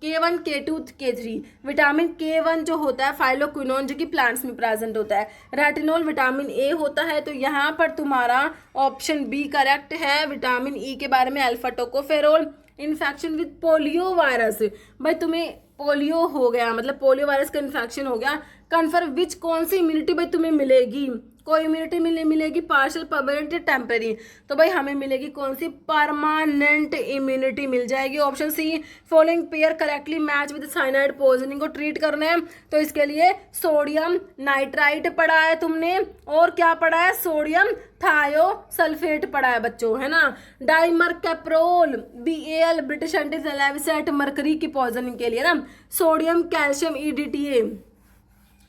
K1 K2 K3, vitamin K1 जो होता है फाइलोक्विनोन जो कि प्लांट्स में प्रेजेंट होता है, रेटिनोल विटामिन ए होता है, तो यहाँ पर तुम्हारा ऑप्शन बी करेक्ट है। विटामिन ई के बारे में alpha tocopherol. Infection with polio virus, भाई तुम्हें पोलियो हो गया, मतलब पोलियो वायरस का इन्फेक्शन हो गया, कन्फर्म विच कौन सी इम्यूनिटी भाई तुम्हें मिलेगी, कोई इम्यूनिटी मिलेगी पार्शियल, परमानेंट या टेम्परेरी, तो भाई हमें मिलेगी कौन सी, परमानेंट इम्यूनिटी मिल जाएगी। Option C. Following pair correctly match with cyanide poisoning को ट्रीट करना है, तो इसके लिए सोडियम नाइट्राइट पढ़ा है तुमने, और क्या पढ़ा है, सोडियम थायोसल्फेट पढ़ा है बच्चों, है ना। डाइमरकैप्रोल BAL ब्रिटिश एंटीसेट मरकरी की पॉइजनिंग के लिए ना। सोडियम कैल्शियम EDTA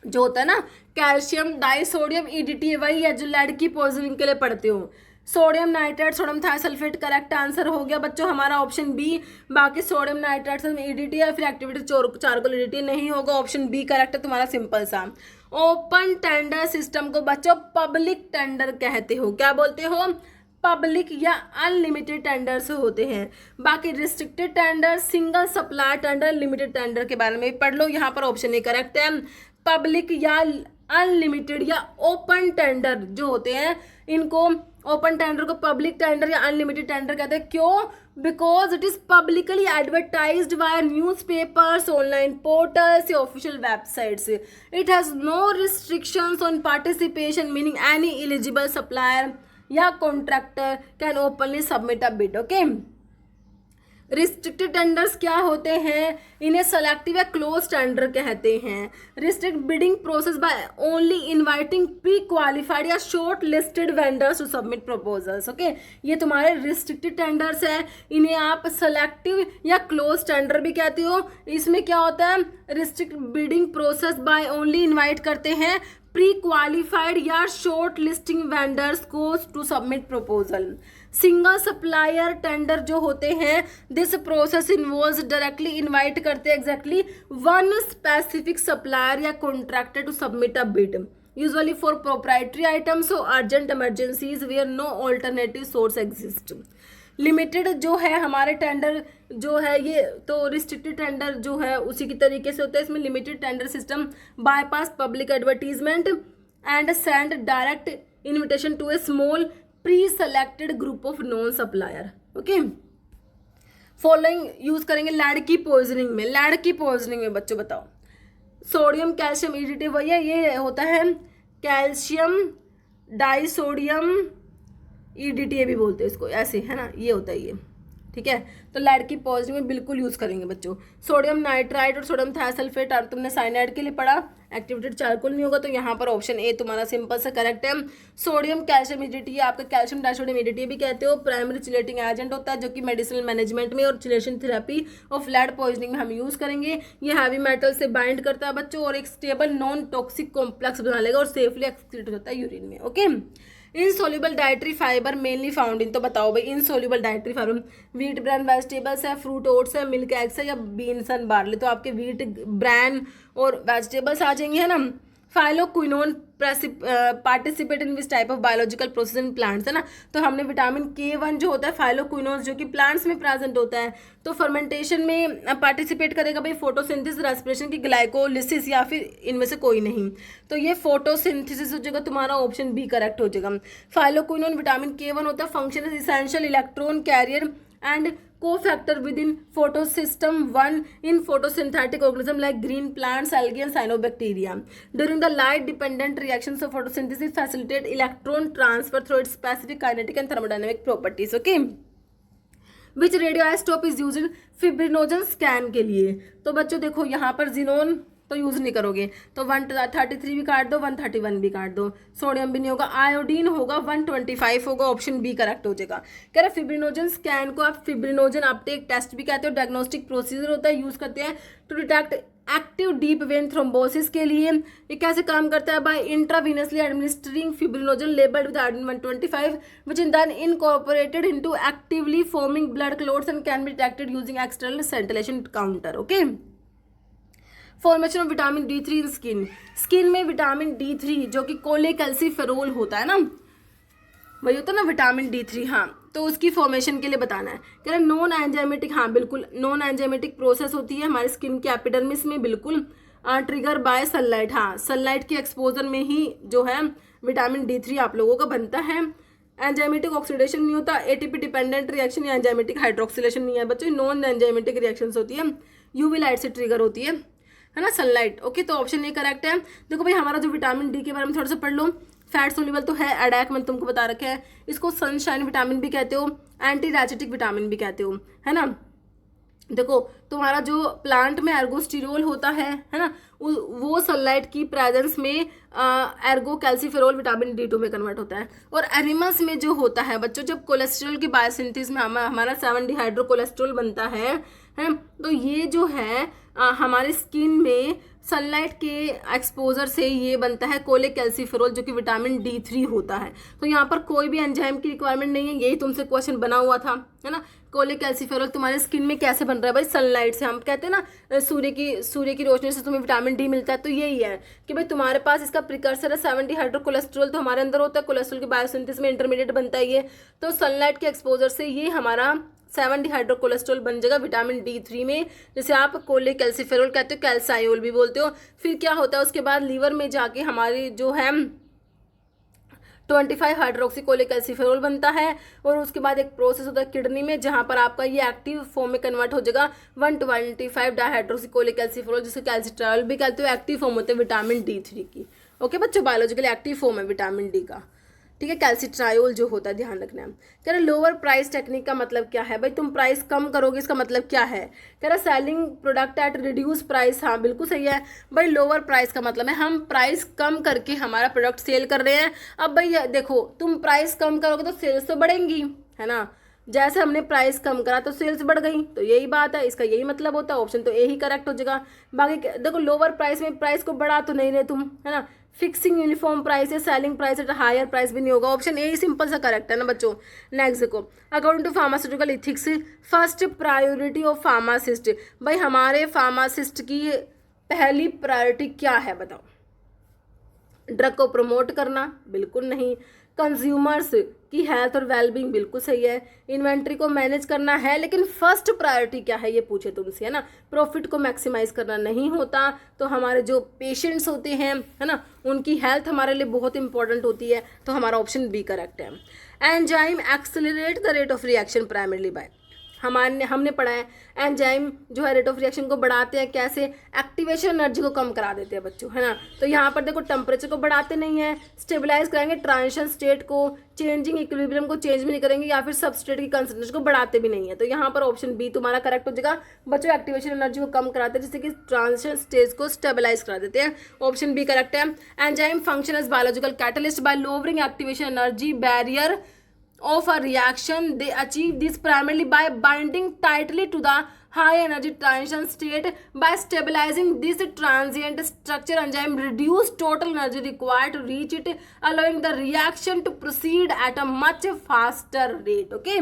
जो होता है ना, कैल्शियम डाइसोडियम EDTA वही है जो लेड की पॉइजनिंग के लिए पढ़ते हो। Sodium nitrite sodium thiosulphate correct answer हो गया बच्चों हमारा ऑप्शन बी। बाकी सोडियम नाइट्राइट में EDTA या फिर एक्टिविटी चारकोल EDTA नहीं होगा, ऑप्शन बी करेक्ट है तुम्हारा, सिंपल सा। ओपन टेंडर सिस्टम को बच्चों पब्लिक टेंडर कहते हो, क्या बोलते हो, पब्लिक या अनलिमिटेड टेंडर से होते हैं। बाकी restricted tender, single supply tender, limited tender के बारे में पढ़ लो, यहाँ पर ऑप्शन ए करेक्ट है। पब्लिक या अनलिमिटेड या ओपन टेंडर जो होते हैं, इनको ओपन टेंडर को पब्लिक टेंडर या अनलिमिटेड टेंडर कहते हैं, क्यों, because it is publicly advertised by newspapers, online portals या official websites. It has no restrictions on participation, meaning any eligible supplier या contractor can openly submit a bid. Okay, restricted tenders क्या होते हैं, इन्हें selective या close tender कहते हैं। Restrict bidding process by only inviting pre qualified या short listed vendors to submit proposals. Okay, ये तुम्हारे रिस्ट्रिक्टेड टेंडर्स है, इन्हें आप सेलेक्टिव या क्लोज टेंडर भी कहते हो। इसमें क्या होता है, restrict bidding process by only invite करते हैं प्री क्वालिफाइड या शॉर्ट लिस्टिंग वेंडर्स को to submit proposal. Single supplier tender जो होते हैं, this process involves directly invite करते हैं एग्जैक्टली वन स्पेसिफिक सप्लायर या contractor to submit a bid, usually for proprietary items और urgent emergencies where no alternative source exist. Limited जो है हमारे टेंडर जो है ये तो रिस्ट्रिक्टेड टेंडर जो है उसी की तरीके से होता है। इसमें limited tender system bypass public advertisement and send direct invitation to a small preselected group of non supplier. Okay, following use करेंगे लेड की पॉइजनिंग में। लेड की पॉइजनिंग में बच्चों बताओ, सोडियम कैल्शियम ईडीटी भैया ये होता है कैल्शियम डाइसोडियम ईडीटी भी बोलते हैं इसको, ऐसे है ना, ये होता है ये, ठीक है। तो लेड की पॉजिटिव में बिल्कुल यूज करेंगे बच्चों। सोडियम नाइट्राइड और सोडियम थायोसल्फेट तुमने साइनाइड के लिए पढ़ा, एक्टिवेटेड चारकोल नहीं होगा, तो यहाँ पर ऑप्शन ए तुम्हारा सिंपल सा करेक्ट है। सोडियम कैल्शियम ईडीटी आपका कैल्शियम डाइसोडियम ईडीटी भी कहते हो, प्राइमरी चिलेटिंग एजेंट होता है जो कि मेडिसिनल मैनेजमेंट में और chelation therapy of lead poisoning में हम यूज करेंगे। ये हैवी मेटल से बाइंड करता है बच्चों और एक स्टेबल नॉन टॉक्सिक कॉम्प्लेक्स बना लेगा और सेफली एक्सक्रीट हो जाता है यूरिन में। Okay, insoluble dietary fibre mainly found in, तो बताओ भाई insoluble dietary fibre wheat brand vegetables है, फ्रूट ओट्स है, मिल्क एग्स है या बीन्स एंड बार्ली, तो आपके व्हीट ब्रांड और वेजिटेबल्स आ जाएंगे, है ना। Phylloquinone participate in which type of biological process in plants, है ना। तो हमने विटामिन K1 जो होता है फाइलोक्विनोन जो कि प्लांट्स में प्रेजेंट होता है, तो फर्मेंटेशन में पार्टिसिपेट करेगा भाई फोटोसिंथेसिस, रेस्पिरेशन की ग्लाइकोलिसिस या फिर इनमें से कोई नहीं, तो ये फोटोसिंथेसिस हो जाएगा, तुम्हारा ऑप्शन बी करेक्ट हो जाएगा। फाइलोक्विनोन विटामिन K1 होता है, function is essential electron carrier and co-factor within photosystem 1 in photosynthetic organism like green plants, algae and cyanobacteria. During the light dependent reactions of photosynthesis facilitate electron transfer through its specific kinetic and thermodynamic properties. Okay, which radioisotope is used in fibrinogen scan के लिए, तो बच्चों देखो यहाँ पर xenon तो use नहीं करोगे, तो 133 भी काट दो, 131 भी काट दो, सोडियम भी नहीं होगा, आयोडीन होगा, 125 होगा, ऑप्शन बी करेक्ट हो जाएगा। कह रहे फिब्रिनोजन स्कैन को आप फिब्रिनोजन अपटेक टेस्ट भी कहते हो, डायग्नोस्टिक प्रोसीजर होता है, यूज करते हैं to detect active deep vein thrombosis के लिए। ये कैसे काम करता है, by intravenously administering fibrinogen labelled with iodine 125 which is then incorporated into actively forming blood clots and can be detected using external scintillation counter. Okay, formation of vitamin D3 in skin, skin में vitamin D3 जो कि कोलेकैल्सिफेरोल होता है ना, वही होता है ना विटामिन D3, हाँ, तो उसकी फॉर्मेशन के लिए बताना है। कह रहे नॉन एंजाइमेटिक, हाँ बिल्कुल नॉन एंजाइमेटिक प्रोसेस होती है हमारी स्किन के एपिडर्मिस में, बिल्कुल ट्रिगर बाय सनलाइट, हाँ सनलाइट के एक्सपोजर में ही जो है विटामिन D3 आप लोगों का बनता है। एंजाइमेटिक ऑक्सीडेशन नहीं होता, एटीपी डिपेंडेंट रिएक्शन या एंजाइमेटिक हाइड्रोक्सिलेशन नहीं है बच्चों, नॉन एंजाइमेटिक रिएक्शंस होती है, यूवी लाइट से ट्रिगर होती है ना सनलाइट। ओके, तो ऑप्शन ए करेक्ट है। देखो भाई हमारा जो विटामिन डी के बारे में थोड़ा सा पढ़ लो, फैट सोल्यूबल तो है, एडैक मैंने तुमको बता रखा है, इसको सनशाइन विटामिन भी कहते हो, एंटी रैचेटिक विटामिन भी कहते हो, है ना। देखो तुम्हारा जो प्लांट में एर्गोस्टिरोल होता है ना, वो सनलाइट की प्रेजेंस में एर्गो कैल्सीफेरोल विटामिन D2 में कन्वर्ट होता है। और एनिमल्स में जो होता है बच्चों, जब कोलेस्ट्रॉल की बायोसिंथेसिस में हमारा 7 डिहाइड्रो कोलेस्ट्रॉल बनता है, तो ये जो है हमारे स्किन में सनलाइट के एक्सपोजर से ये बनता है कोलेकैल्सिफेरोल जो कि विटामिन D3 होता है। तो यहाँ पर कोई भी एंजाइम की रिक्वायरमेंट नहीं है, यही तुमसे क्वेश्चन बना हुआ था, है ना। कोलेकैल्सिफेरोल तुम्हारे स्किन में कैसे बन रहा है भाई, सनलाइट से। हम कहते हैं ना सूर्य की रोशनी से तुम्हें विटामिन D मिलता है, तो यही है कि भाई तुम्हारे पास इसका प्रिकर्सर है 7 डिहाइड्रो कोलेस्ट्रॉल, तो हमारे अंदर होता है, कोलेस्ट्रॉल की बायोसिंथेसिस में इंटरमीडिएट बनता है ये, तो सनलाइट के एक्सपोजर से ये हमारा 7 डिहाइड्रो कोलेस्ट्रॉल बन जाएगा विटामिन D3 में, जैसे आप कोलेकैल्सिफेरोल कहते हो, कैल्साइल भी बोलते हो। फिर क्या होता है उसके बाद लीवर में जाके हमारी जो है 25 हाइड्रोक्सी कोलेकैल्सिफेरोल बनता है, और उसके बाद एक प्रोसेस होता है किडनी में जहां पर आपका ये एक्टिव फॉर्म में कन्वर्ट हो जाएगा 125 डाइहाइड्रोक्सी कोलेकैल्सिफेरोल, जिसे कैल्सिट्रायोल भी कहते हो, एक्टिव फॉर्म होते हैं विटामिन D3 की। ओके बच्चों, बायोलॉजिकली एक्टिव फॉर्म है विटामिन D का, ठीक है, कैल्सिट्रायोल जो होता है, ध्यान रखना है। कह रहा लोअर प्राइस टेक्निक का मतलब क्या है भाई, तुम प्राइस कम करोगे, इसका मतलब क्या है। कह रहा selling product at reduce price, हाँ बिल्कुल सही है भाई। लोअर प्राइस का मतलब है हम प्राइस कम करके हमारा प्रोडक्ट सेल कर रहे हैं। अब भाई देखो तुम प्राइस कम करोगे तो सेल्स तो बढ़ेंगी, है ना, जैसे हमने प्राइस कम करा तो सेल्स बढ़ गई, तो यही बात है, इसका यही मतलब होता है, ऑप्शन तो ए ही करेक्ट हो जाएगा। बाकी देखो लोअर प्राइस में प्राइस को बढ़ा तो नहीं रहे तुम, है ना, फिक्सिंग यूनिफॉर्म प्राइस है, selling price at higher price भी नहीं होगा, ऑप्शन ए ही सिंपल सा करेक्ट है ना बच्चों। नेक्स्ट देखो, according to pharmaceutical ethics first priority of pharmacist, भाई हमारे फार्मासिस्ट की पहली प्रायोरिटी क्या है बताओ? ड्रग को प्रमोट करना? बिल्कुल नहीं। कंज्यूमर्स की हेल्थ और वेलबींग? बिल्कुल सही है। इन्वेंट्री को मैनेज करना है, लेकिन फर्स्ट प्रायोरिटी क्या है ये पूछे तुमसे, है ना, प्रॉफिट को मैक्सिमाइज करना नहीं होता। तो हमारे जो पेशेंट्स होते हैं, है ना, उनकी हेल्थ हमारे लिए बहुत इंपॉर्टेंट होती है, तो हमारा ऑप्शन बी करेक्ट है। Enzyme accelerate the rate of reaction primarily bye, हमने पढ़ा है एंजाइम जो है रेट ऑफ रिएक्शन को बढ़ाते हैं कैसे? एक्टिवेशन एनर्जी को कम करा देते हैं बच्चों, है ना। तो यहाँ पर देखो टेम्परेचर को बढ़ाते नहीं है, स्टेबलाइज कराएंगे ट्रांजिशन स्टेट को, चेंजिंग इक्विलिब्रियम को चेंज भी नहीं करेंगे, या फिर सबस्ट्रेट की कंसंट्रेशन को बढ़ाते भी नहीं है। तो यहाँ पर ऑप्शन बी तुम्हारा करेक्ट हो जाएगा बच्चों, एक्टिवेशन एनर्जी को कम कराते हैं जिससे कि ट्रांजिशन स्टेज को स्टेबलाइज करा देते हैं, ऑप्शन बी करेक्ट है। Enzyme function as biological catalyst by lowering activation energy barrier of a reaction. They achieve this primarily by binding tightly to the high energy transition state. By stabilizing this transient structure, enzyme reduce total energy required to reach it, allowing the reaction to proceed at a much faster rate. Okay,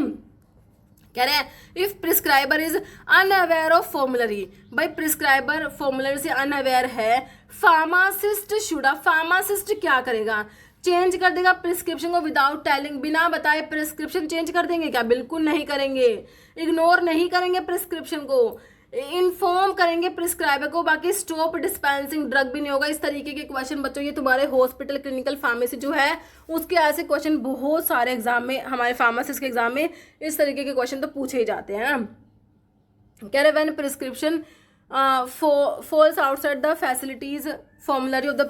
कह रहे हैं if prescriber is unaware of formulary, भाई prescriber formulary से unaware है, pharmacist should, pharmacist क्या करेगा? Change कर देगा प्रिस्क्रिप्शन को विदाउट टेलिंग, बिना बताए प्रिस्क्रिप्शन चेंज कर देंगे क्या? बिल्कुल नहीं करेंगे। इग्नोर नहीं करेंगे प्रिस्क्रिप्शन को, इन्फॉर्म करेंगे प्रिस्क्राइबर को। बाकी स्टॉप डिस्पेंसिंग ड्रग भी नहीं होगा। इस तरीके के क्वेश्चन बच्चों ये तुम्हारे हॉस्पिटल क्लिनिकल फार्मेसी जो है उसके ऐसे क्वेश्चन बहुत सारे एग्जाम में, हमारे फार्मासिस्ट के एग्जाम में इस तरीके के क्वेश्चन तो पूछे ही जाते हैं। कह रहे when prescription falls outside the facilities formulary of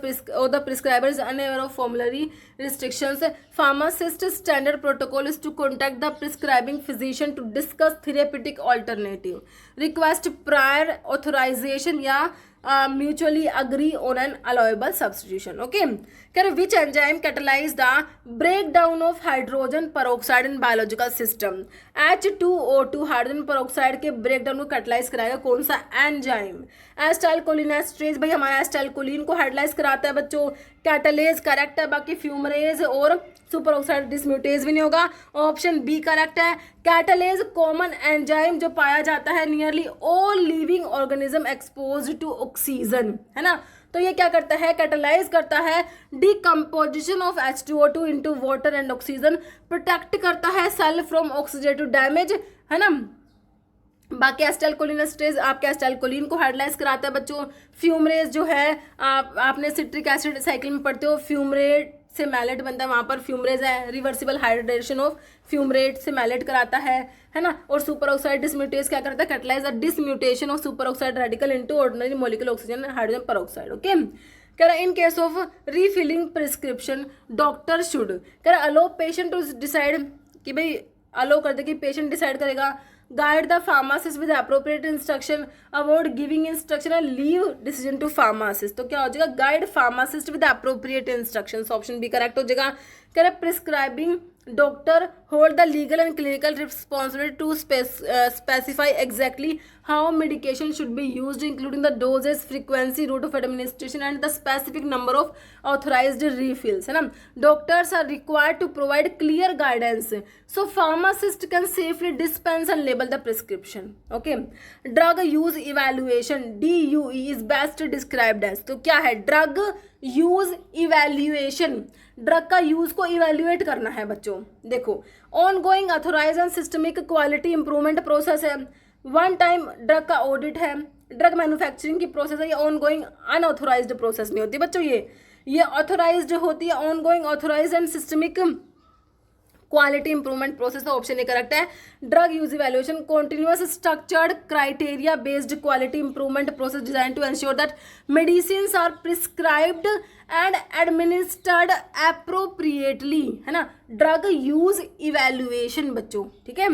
the prescriber is unaware of formulary restrictions, pharmacist standard protocol is to contact the prescribing physician to discuss therapeutic alternative, request prior authorization या mutually agree on an allowable substitution. Okay, कह रहे which enzyme catalyze the breakdown of hydrogen peroxide in biological system? H2O2 hydrogen peroxide के breakdown को catalyse कराएगा कौन सा enzyme? एसिटाइलकोलिनेस्टरेज, भाई हमारा एसिटाइलकोलिन को हाइड्रोलाइज कराता है बच्चों, कैटलेज करेक्ट है। बाकी फ्यूमरेज और सुपर ऑक्साइड डिसम्यूटेज भी नहीं होगा, ऑप्शन बी करेक्ट है। कैटलेज कॉमन एंजाइम जो पाया जाता है nearly all living organism exposed to oxygen, है ना। तो ये क्या करता है? कैटलाइज करता है decomposition of H2O2 into water and oxygen, protect करता है सेल फ्रॉम ऑक्सीडेटिव डैमेज, है ना। बाकी एसिटाइलकोलिनेस्टरेज आपके एसिटाइलकोलिन को हाइड्रोलाइज कराता है बच्चों। फ्यूमरेज जो है आपने सिट्रिक एसिड साइकिल में पढ़ते हो, फ्यूमरेट से मैलेट बनता है, वहाँ पर फ्यूमरेज है, रिवर्सिबल हाइड्रेशन ऑफ फ्यूमरेट से मैलेट कराता है ना। और सुपर ऑक्साइड डिसम्यूटेज क्या करता है? Catalyse the dismutation of super oxide radical into ordinary molecular oxygen hydrogen peroxide. Okay, कह रहा in case of refilling prescription doctor should, कह रहा अलो पेशेंट टू डिसाइड, कि भाई अलो कर दे कि पेशेंट डिसाइड करेगा। Guide the pharmacist with appropriate instruction, avoid giving instruction and leave decision to pharmacist. तो क्या हो जाएगा? Guide pharmacist with appropriate instruction, option B correct हो जाएगा। कह रहे prescribing doctor hold the legal and clinical responsibility to specify exactly how medication should be used, including the doses, frequency, route of administration and the specific number of authorized refills, है ना। Doctors are required to provide clear guidance so pharmacist can safely dispense and label the prescription. Okay, drug use evaluation DUE is best described as, तो क्या है? drug use evaluation, drug का use को evaluate करना है बच्चों। देखो ongoing authorise and systemic quality improvement process है, वन टाइम ड्रग का ऑडिट है, ड्रग मैन्युफैक्चरिंग की प्रोसेस है, ये ऑनगोइंग अनऑथोराइज्ड प्रोसेस नहीं होती बच्चों, ये ऑथोराइज्ड होती है, ongoing authorised and systemic quality improvement process. तो ऑप्शन ए करेक्ट है। Drug use evaluation continuous structured criteria based quality improvement process design to ensure that medicines are prescribed and administered appropriately, है ना। Drug use evaluation बच्चों, ठीक है।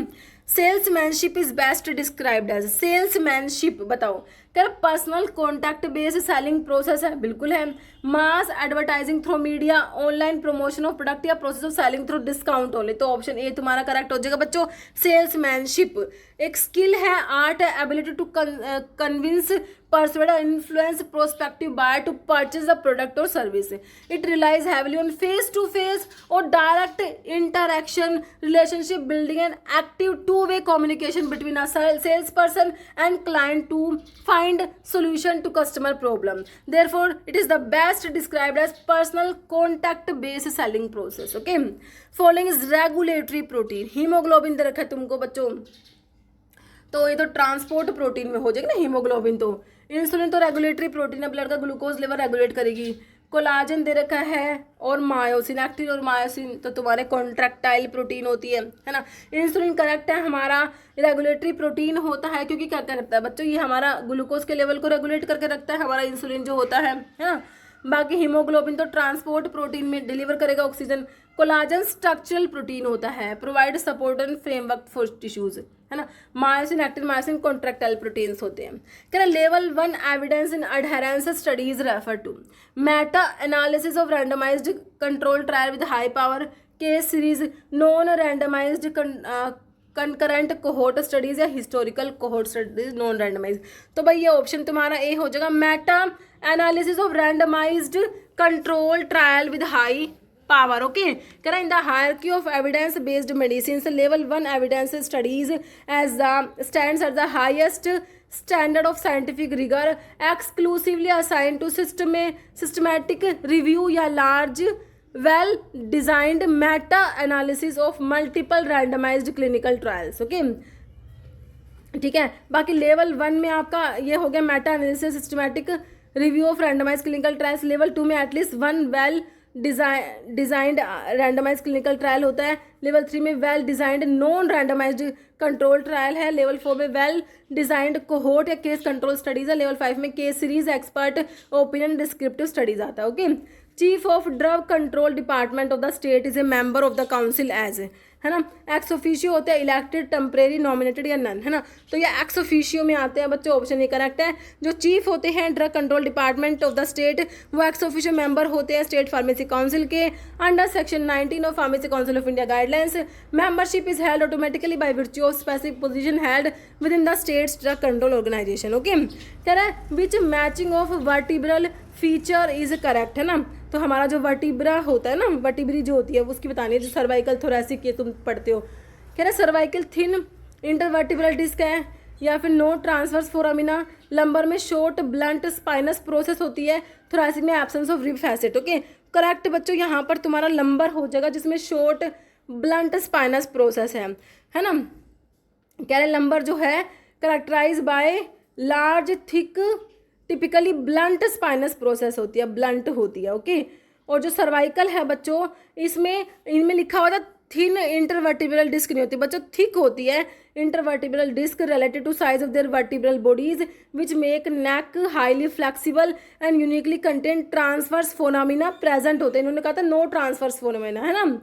Salesmanship is best described as, salesmanship बताओ, क्या personal contact based selling process है, बिल्कुल है। Mass advertising through media, online promotion of product या process of selling through discount only, तो ऑप्शन ए तुम्हारा करेक्ट हो जाएगा बच्चों। सेल्समैनशिप एक स्किल है, आर्ट है, ability to convince, persuade or influence prospective buyer to purchase the product or service. It relies heavily on face-to-face or direct interaction, relationship building and active two-way communication between a salesperson and client to find solution to customer problem. Therefore, it is the best described as personal contact-based selling process. Okay. Following is regulatory protein. Hemoglobin दे रखा है तुमको बच्चों, तो ये तो transport protein में हो जाएगा ना हीमोग्लोबिन। तो इंसुलिन तो रेगुलेटरी प्रोटीन है, ब्लड का ग्लूकोज लेवल रेगुलेट करेगी। कोलाजन दे रखा है और मायोसिन, एक्टिन और मायोसिन तो तुम्हारे कॉन्ट्रैक्टाइल प्रोटीन होती है ना। इंसुलिन करेक्ट है, हमारा रेगुलेटरी प्रोटीन होता है, क्योंकि क्या करता है बच्चों, ये हमारा ग्लूकोज के लेवल को रेगुलेट करके रखता है हमारा इंसुलिन जो होता है ना। बाकी हीमोग्लोबिन तो ट्रांसपोर्ट प्रोटीन में डिलीवर करेगा ऑक्सीजन। कोलाजन स्ट्रक्चरल प्रोटीन होता है, provide support and framework for tissues, है ना। Myosin, actin, myosin contractile proteins होते हैं। कह रहे level 1 evidence in adherence studies refer to meta analysis of randomised control trial with high power case series, non randomised concurrent cohort studies या historical cohort studies non randomise. तो भाई ये option तुम्हारा A हो जाएगा, Meta analysis of randomised control trial with high power. Okay, कह रहा in the hierarchy of evidence based medicines level 1 evidence studies as the stands at the highest standard of scientific rigor, exclusively assigned to systematic review या large well designed meta analysis of multiple randomized clinical trials. Okay, ठीक है। बाकी level 1 में आपका ये हो गया meta analysis, systematic review of randomise clinical trials. Level 2 में at least 1 well designed randomise clinical trial होता है। लेवल 3 में well designed non randomised control trial है। लेवल 4 में वेल डिजाइंड कोहोर्ट या केस कंट्रोल स्टडीज है। लेवल 5 में case series, expert opinion, descriptive studies आता है। Okay, chief of drug control department of the state is a member of the council as, है ना। Ex officio होते हैं, elected, temporary, nominated या none, है ना। तो ये एक्स ऑफिशियो में आते हैं बच्चों, ऑप्शन ये करेक्ट है। जो चीफ होते हैं drug control department of the state, वो एक्स ऑफिशियो मेंबर होते हैं स्टेट फार्मेसी काउंसिल के under section 19 of pharmacy council of India guidelines. Membership is held automatically by virtue of specific position held within the state's drug control organisation. Okay, कह रहा है which matching of vertebral feature is correct, है ना। तो हमारा जो vertebra होता है ना, वर्टिब्री जो होती है उसकी बतानी है, जो सर्वाइकल थोरैसिक ये तुम पढ़ते हो। कह रहे सर्वाइकल थिन इंटरवर्टिब्रल डिस्क है, या फिर नो ट्रांसवर्स फोरामिना। लंबर में शॉर्ट ब्लंट स्पाइनस प्रोसेस होती है, थोरैसिक में absence of rib facet. Okay, correct बच्चों, यहाँ पर तुम्हारा लंबर हो जाएगा जिसमें शॉर्ट ब्लंट स्पाइनस प्रोसेस है ना। कह रहे लंबर जो है characterise by large thick typically blunt spinous process होती है, ब्लंट होती है। ओके, और जो सर्वाइकल है बच्चों, इसमें इनमें लिखा हुआ था थिन इंटरवर्टिब्रल डिस्क नहीं होती बच्चों, थिक होती है intervertebral disc related to size of their vertebral bodies which make neck highly flexible and uniquely contain transverse foramina present होते हैं। इन्होंने कहा था नो ट्रांसवर्स फोनामिना, है ना।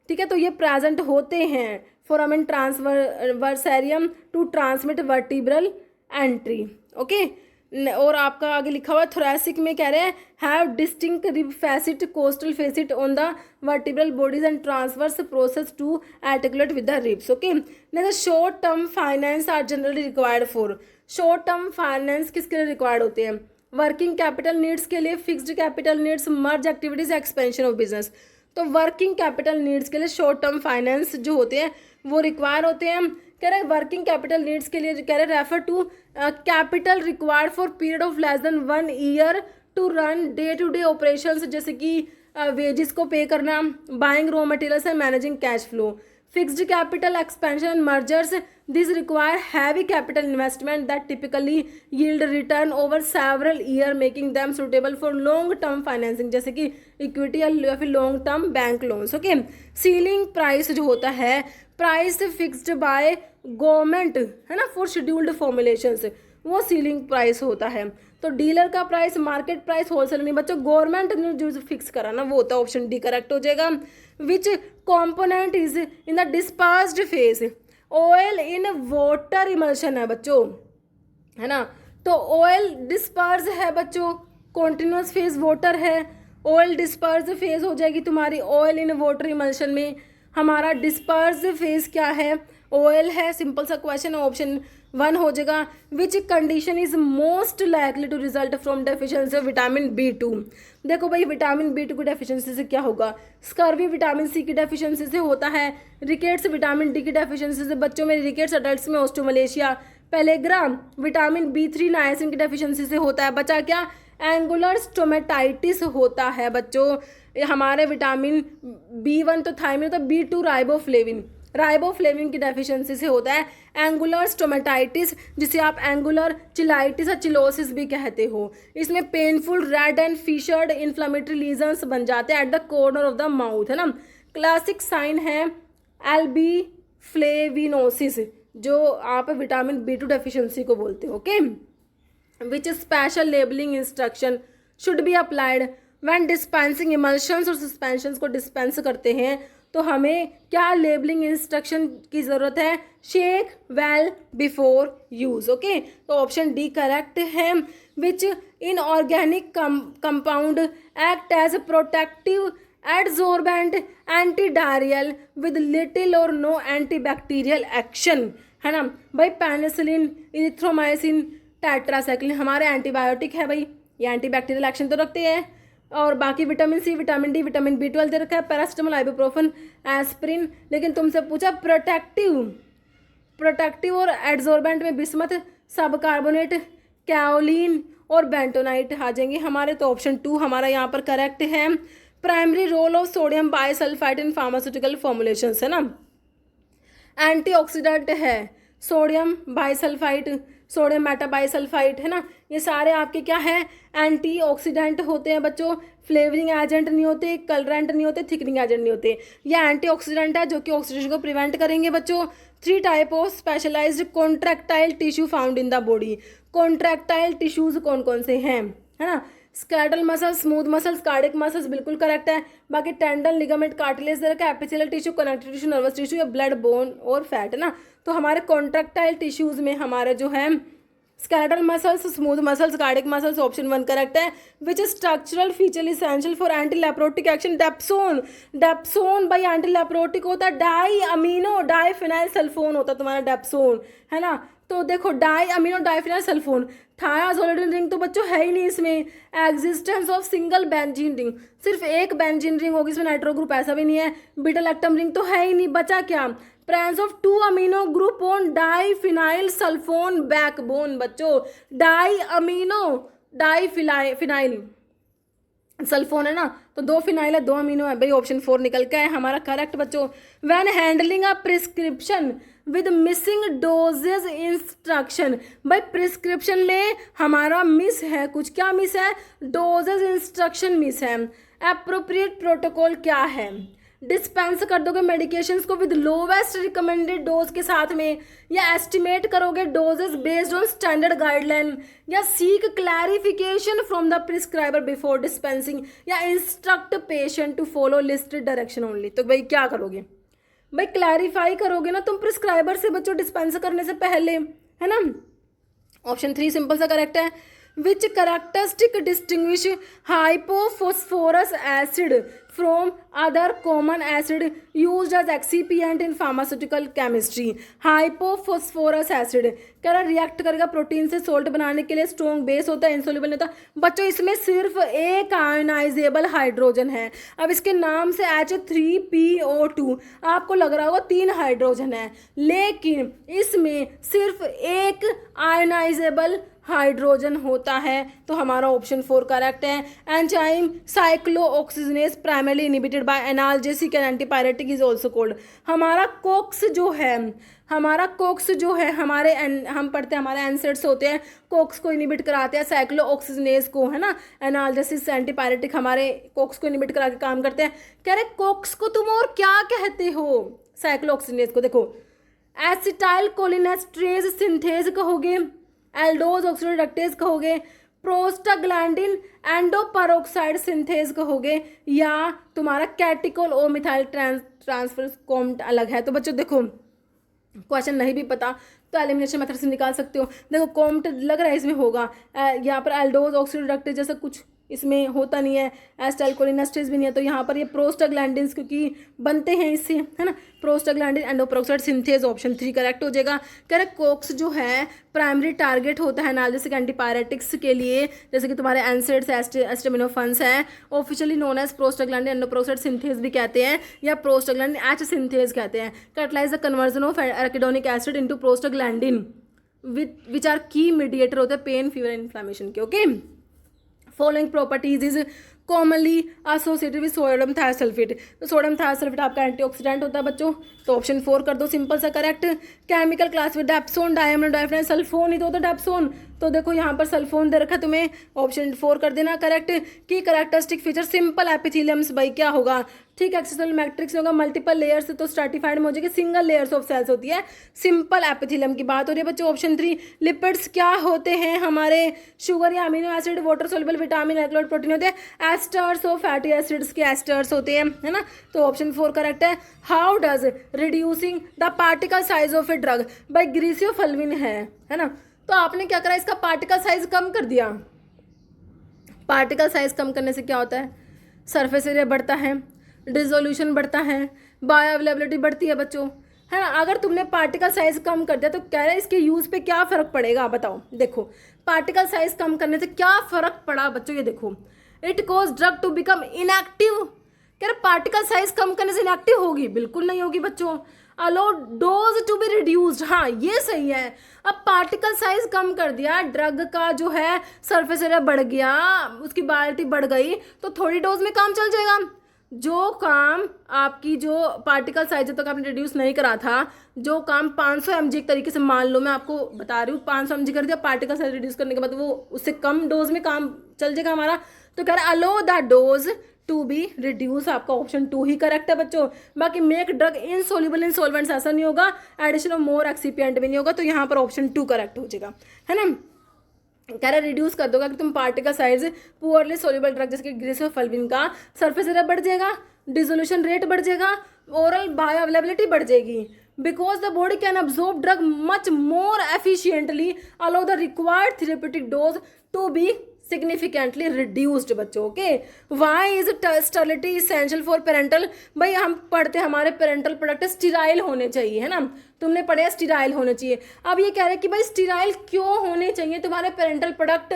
ठीक है, तो ये प्रेजेंट होते हैं foramen transversarium to transmit vertebral artery. Okay, और आपका आगे लिखा हुआ थोरैसिक में कह रहे हैं have distinct rib facet costal facet on the vertebral bodies and transverse process to articulate with the ribs. Okay, next short term finance are generally required for. Short term finance किसके लिए required होते हैं? Working capital needs के लिए, fixed capital needs, merge activities, expansion of business. तो working capital needs के लिए short term finance जो होते हैं वो रिक्वायर होते हैं। कह रहे हैं वर्किंग कैपिटल नीड्स के लिए कह रहे हैं refer to capital required for period of less than 1 year to run day to day operations, जैसे कि वेजेस को पे करना, buying raw materials and managing cash flow. Fixed capital expansion and mergers, this require heavy capital investment that typically yield return over several year making them suitable for long term financing, जैसे कि equity या फिर long term bank loans. Okay, ceiling price जो होता है, price fixed by government, है ना, for scheduled formulations, वो सीलिंग प्राइस होता है। तो डीलर का प्राइस, मार्केट प्राइस, होलसेल नहीं बच्चों, गवर्नमेंट ने जो फिक्स करा ना वो होता है, ऑप्शन डी करेक्ट हो जाएगा। Which component is in the dispersed phase, oil in water emulsion है बच्चों, है ना। तो ऑयल डिस्पर्स है बच्चों, कॉन्टिन्यूस फेज वाटर है, ऑयल डिस्पर्स फेज हो जाएगी तुम्हारी ऑयल इन वाटर इमल्शन में। हमारा डिस्पर्स फेज क्या है, ऑयल है, सिंपल सा क्वेश्चन, ऑप्शन 1 हो जाएगा। Which condition is most likely to result from deficiency of vitamin B2। देखो भाई विटामिन B2 की डेफिशिएंसी से क्या होगा, स्कर्वी विटामिन C की डेफिशिएंसी से होता है, रिकेट्स विटामिन D की डेफिशिएंसी से, बच्चों में रिकेट्स, अडल्ट्स में osteomalacia, pellagra vitamin B3 niacin की डेफिशिएंसी से होता है। बचा क्या, एंगुलर स्टोमेटाइटिस होता है बच्चों। हमारे विटामिन B1 तो थायमिन, तो B2 राइबोफ्लेविन की डेफिशिएंसी से होता है एंगुलर स्टोमेटाइटिस, जिसे आप एंगुलर चिलाइटिस या चिलोसिस भी कहते हो। इसमें painful red and fissured inflammatory lesions बन जाते हैं at the corner of the mouth, है ना। क्लासिक साइन है एल्बीफ्लेविनोसिस, जो आप विटामिन B2 डेफिशिएंसी को बोलते हो। Okay, which special labelling instruction should be applied when dispensing emulsions और सस्पेंशंस को डिस्पेंस करते हैं तो हमें क्या लेबलिंग इंस्ट्रक्शन की ज़रूरत है, shake well before use. Okay, तो ऑप्शन डी करेक्ट है। Which inorganic compound act as protective adsorbent antidiarrhoeal with little or no antibacterial action, है ना भाई। पेनिसिलिन, इरिथ्रोमाइसिन, टेट्रासाइक्लिन हमारे एंटीबायोटिक है भाई, ये एंटीबैक्टीरियल एक्शन तो रखते हैं। और बाकी vitamin C, vitamin D, vitamin B12 दे रखा है, पैरासिटामोल, आइबुप्रोफेन, एस्प्रिन। लेकिन तुमसे पूछा प्रोटेक्टिव और एडजॉर्बेंट में बिस्मथ, सब कार्बोनेट, कैओलिन और बेंटोनाइट आ जाएंगे हमारे। तो ऑप्शन 2 हमारा यहाँ पर करेक्ट है। Primary role of sodium bisulphite in pharmaceutical formulations, है ना। एंटीऑक्सीडेंट है सोडियम बाइसल्फाइड, सोडियम मेटाबाइसल्फाइड, है ना। ये सारे आपके क्या है, एंटीऑक्सीडेंट होते हैं बच्चों, फ्लेवरिंग एजेंट नहीं होते, कलरेंट नहीं होते, थिकनिंग एजेंट नहीं होते। ये एंटीऑक्सीडेंट है जो कि ऑक्सीडेशन को प्रिवेंट करेंगे बच्चों। 3 type of specialised contractile tissue found in the body. Contractile tissues कौन कौन से हैं, है ना। Skeletal muscles, smooth muscles, cardiac muscles बिल्कुल करेक्ट है। बाकी टेंडन, लिगामेंट, कार्टिलेज दे रखा है, epithelial tissue, connective tissue, nervous tissue या ब्लड, बोन और फैट, है ना। तो हमारे कॉन्ट्रैक्टाइल टिश्यूज में हमारे जो है skeletal muscles, smooth muscles, cardiac muscles, option 1 correct है। Which structural feature essential for anti leprotic action, dapsone. Dapsone भाई एंटी लेप्रोटिक होता है, डाई अमीनो डाइफिनाइल सल्फोन होता है तुम्हारा डेप्सोन, है ना। तो देखो di amino diphenyl sulfone, thiazolidine ring तो बच्चों है ही नहीं इसमें। Existence of single benzene ring, सिर्फ एक बेंजीन रिंग होगी इसमें, नाइट्रो ग्रुप ऐसा भी नहीं है। बीटा लैक्टम रिंग तो है ही नहीं। बचा क्या, presence of 2 amino group on diphenyl sulphone backbone बच्चों। डाई अमीनो डाइफिनाइल सल्फोन है ना, तो 2 फिनाइल है, 2 अमीनो है भाई, ऑप्शन 4 निकल के है हमारा करेक्ट बच्चों। When handling a prescription with missing dosage instruction, भाई प्रिस्क्रिप्शन में हमारा मिस है कुछ, क्या मिस है, डोजेज इंस्ट्रक्शन मिस है। एप्रोप्रिएट प्रोटोकॉल क्या है, डिस्पेंस कर दोगे मेडिकेशंस को विद लोवेस्ट रिकमेंडेड डोज के साथ में, या एस्टिमेट करोगे doses based on standard guideline, या seek clarification from the prescriber before dispensing, या instruct patient to follow listed direction only. तो भाई क्या करोगे, भाई क्लैरिफाई करोगे ना तुम प्रिस्क्राइबर से बच्चों डिस्पेंस करने से पहले, है ना। ऑप्शन 3 सिंपल सा करेक्ट है। Which characteristic distinguish hypophosphorous acid from other common acid used as excipient in pharmaceutical chemistry. Hypophosphorous acid कह रहा रिएक्ट करेगा प्रोटीन से सोल्ट बनाने के लिए, स्ट्रॉन्ग बेस होता है, इंसोल्यूबल नहीं होता बच्चों। इसमें सिर्फ एक आयोनाइजेबल हाइड्रोजन है। अब इसके नाम से H3PO2 आपको लग रहा होगा 3 हाइड्रोजन है, लेकिन इसमें सिर्फ एक आयोनाइजेबल हाइड्रोजन होता है। तो हमारा ऑप्शन 4 करेक्ट है। Enzyme cyclooxygenase primarily inhibited by analgesic and antipyretic is also called. हमारा कोक्स जो है हमारे हम पढ़ते हैं हमारे एनसेड्स होते हैं, कोक्स को इनिबिट कराते हैं, साइक्लोऑक्सीजनेस को, है ना। एनाल्जेसिस एंटीपायरेटिक हमारे कोक्स को इनिबिट करा के काम करते हैं। कह रहे कोक्स को तुम और क्या कहते हो, साइक्लोऑक्सीजनेस को देखो एसिटाइल कोलिनेस्ट्रेज सिंथेज कहोगे, एल्डोज ऑक्सीडोरेक्टेज कहोगे, प्रोस्टाग्लैंडिन एंडोपरोक्साइड सिंथेज कहोगे, या तुम्हारा कैटिकोल ओ मिथाइल ट्रांसफर कॉम्ट अलग है। तो बच्चों देखो क्वेश्चन नहीं भी पता तो एलिमिनेशन मेथड से निकाल सकते हो। देखो कॉम्ट लग रहा है इसमें होगा, यहाँ पर एल्डोज ऑक्सीडोरेडक्टेज जैसा कुछ इसमें होता नहीं है, एसिटाइलकोलिनेस्टेरेज भी नहीं है, तो यहाँ पर ये प्रोस्टाग्लैंडिन्स क्योंकि बनते हैं इससे, है ना, prostaglandin endoperoxide synthase, option 3 correct हो जाएगा। करेक्ट, कोक्स जो है प्राइमरी टारगेट होता है एनालिसिक एंटीपायरेटिक्स के लिए, जैसे कि तुम्हारे एनसेड्स एस्टामिनोफेंस है, officially known as prostaglandin endoperoxide synthase भी कहते हैं या प्रोस्टाग्लैंडिन एच सिंथेज कहते हैं। Catalyse the conversion of arachidonic acid into prostaglandin which are key mediator होते हैं पेन, फीवर, इन्फ्लेमेशन के। Okay, following properties is commonly associated with sodium thiosulphate. तो सोडियम थायोसल्फेट आपका एंटीऑक्सीडेंट होता है बच्चों, तो ऑप्शन 4 कर दो, सिंपल सा करेक्ट। केमिकल क्लास में डेप्सोन, डायमंड, डायफ्राइन, सल्फोन ही तो होता है डेप्सोन, तो देखो यहाँ पर सल्फोन दे रखा है तुम्हें, ऑप्शन 4 कर देना करेक्ट। की कैरेक्टरिस्टिक फीचर सिंपल एपिथेलियम्स, भाई क्या होगा, ठीक, एक्सेसोरियल मैट्रिक्स होगा, मल्टीपल लेयर्स तो स्ट्रैटिफाइड में हो जाएगी, सिंगल लेयर्स ऑफ सेल्स होती है, सिंपल एपिथेलियम की बात हो रही है बच्चों। ऑप्शन 3 लिपिड्स क्या होते हैं हमारे, शुगर या amino acid, water soluble vitamin, alkaloid protein होते हैं, एस्टर्स ऑफ फैटी एसिड्स के एस्टर्स होते हैं, है ना, तो ऑप्शन 4 करेक्ट है। How does reducing the particle size of a drug by griseofulvin है ना, तो आपने क्या करा, इसका पार्टिकल साइज कम कर दिया। पार्टिकल साइज कम करने से क्या होता है, सरफेस एरिया बढ़ता है, डिसोल्यूशन बढ़ता है, बायो अवेलेबिलिटी बढ़ती है बच्चों, है ना। अगर तुमने पार्टिकल साइज कम कर दिया तो कह रहे हैं इसके यूज पे क्या फर्क पड़ेगा, बताओ। देखो पार्टिकल साइज कम करने से क्या फर्क पड़ा बच्चों, ये देखो, it cause drug to become inactive. कह रहे पार्टिकल साइज कम करने से इनएक्टिव होगी, बिल्कुल नहीं होगी बच्चों। अलो डोज टू बी रिड्यूस्ड, हाँ ये सही है। अब पार्टिकल साइज कम कर दिया, ड्रग का जो है सरफेस एरिया बढ़ गया, उसकी बायोलिटी बढ़ गई, तो थोड़ी डोज में काम चल जाएगा। जो काम आपकी जो पार्टिकल साइज जब तक आपने रिड्यूस नहीं करा था, जो काम 500 mg एक तरीके से मान लो, मैं आपको बता रही हूँ 500 mg कर दिया, पार्टिकल साइज रिड्यूस करने के बाद वो उससे कम डोज में काम चल जाएगा हमारा, तो कह रहा है allow the dose to be reduce, आपका ऑप्शन 2 ही करेक्ट है बच्चों। बाकी make drug insoluble in solvents ऐसा नहीं होगा, एडिशन ऑफ मोर एक्सिपिएंट भी नहीं होगा, तो यहाँ पर ऑप्शन 2 करेक्ट हो जाएगा, है ना। कह रहा है रिड्यूस कर दोगे कि तुम particle size poorly soluble drug जैसे कि ग्लिसरॉल्विन का सरफेस एरिया बढ़ जाएगा, डिसोल्यूशन रेट बढ़ जाएगा, ओरल बायो अवेलेबिलिटी बढ़ जाएगी, because the body can absorb drug much more efficiently, allow the required therapeutic dose to be significantly reduced बच्चों। Okay, why is sterility essential for parenteral, भाई हम पढ़ते हैं हमारे पेरेंटल प्रोडक्ट स्टीराइल होने चाहिए, है ना, तुमने पढ़े स्टीराइल होने चाहिए। अब ये कह रहे हैं कि भाई स्टीराइल क्यों होने चाहिए तुम्हारे पेरेंटल प्रोडक्ट,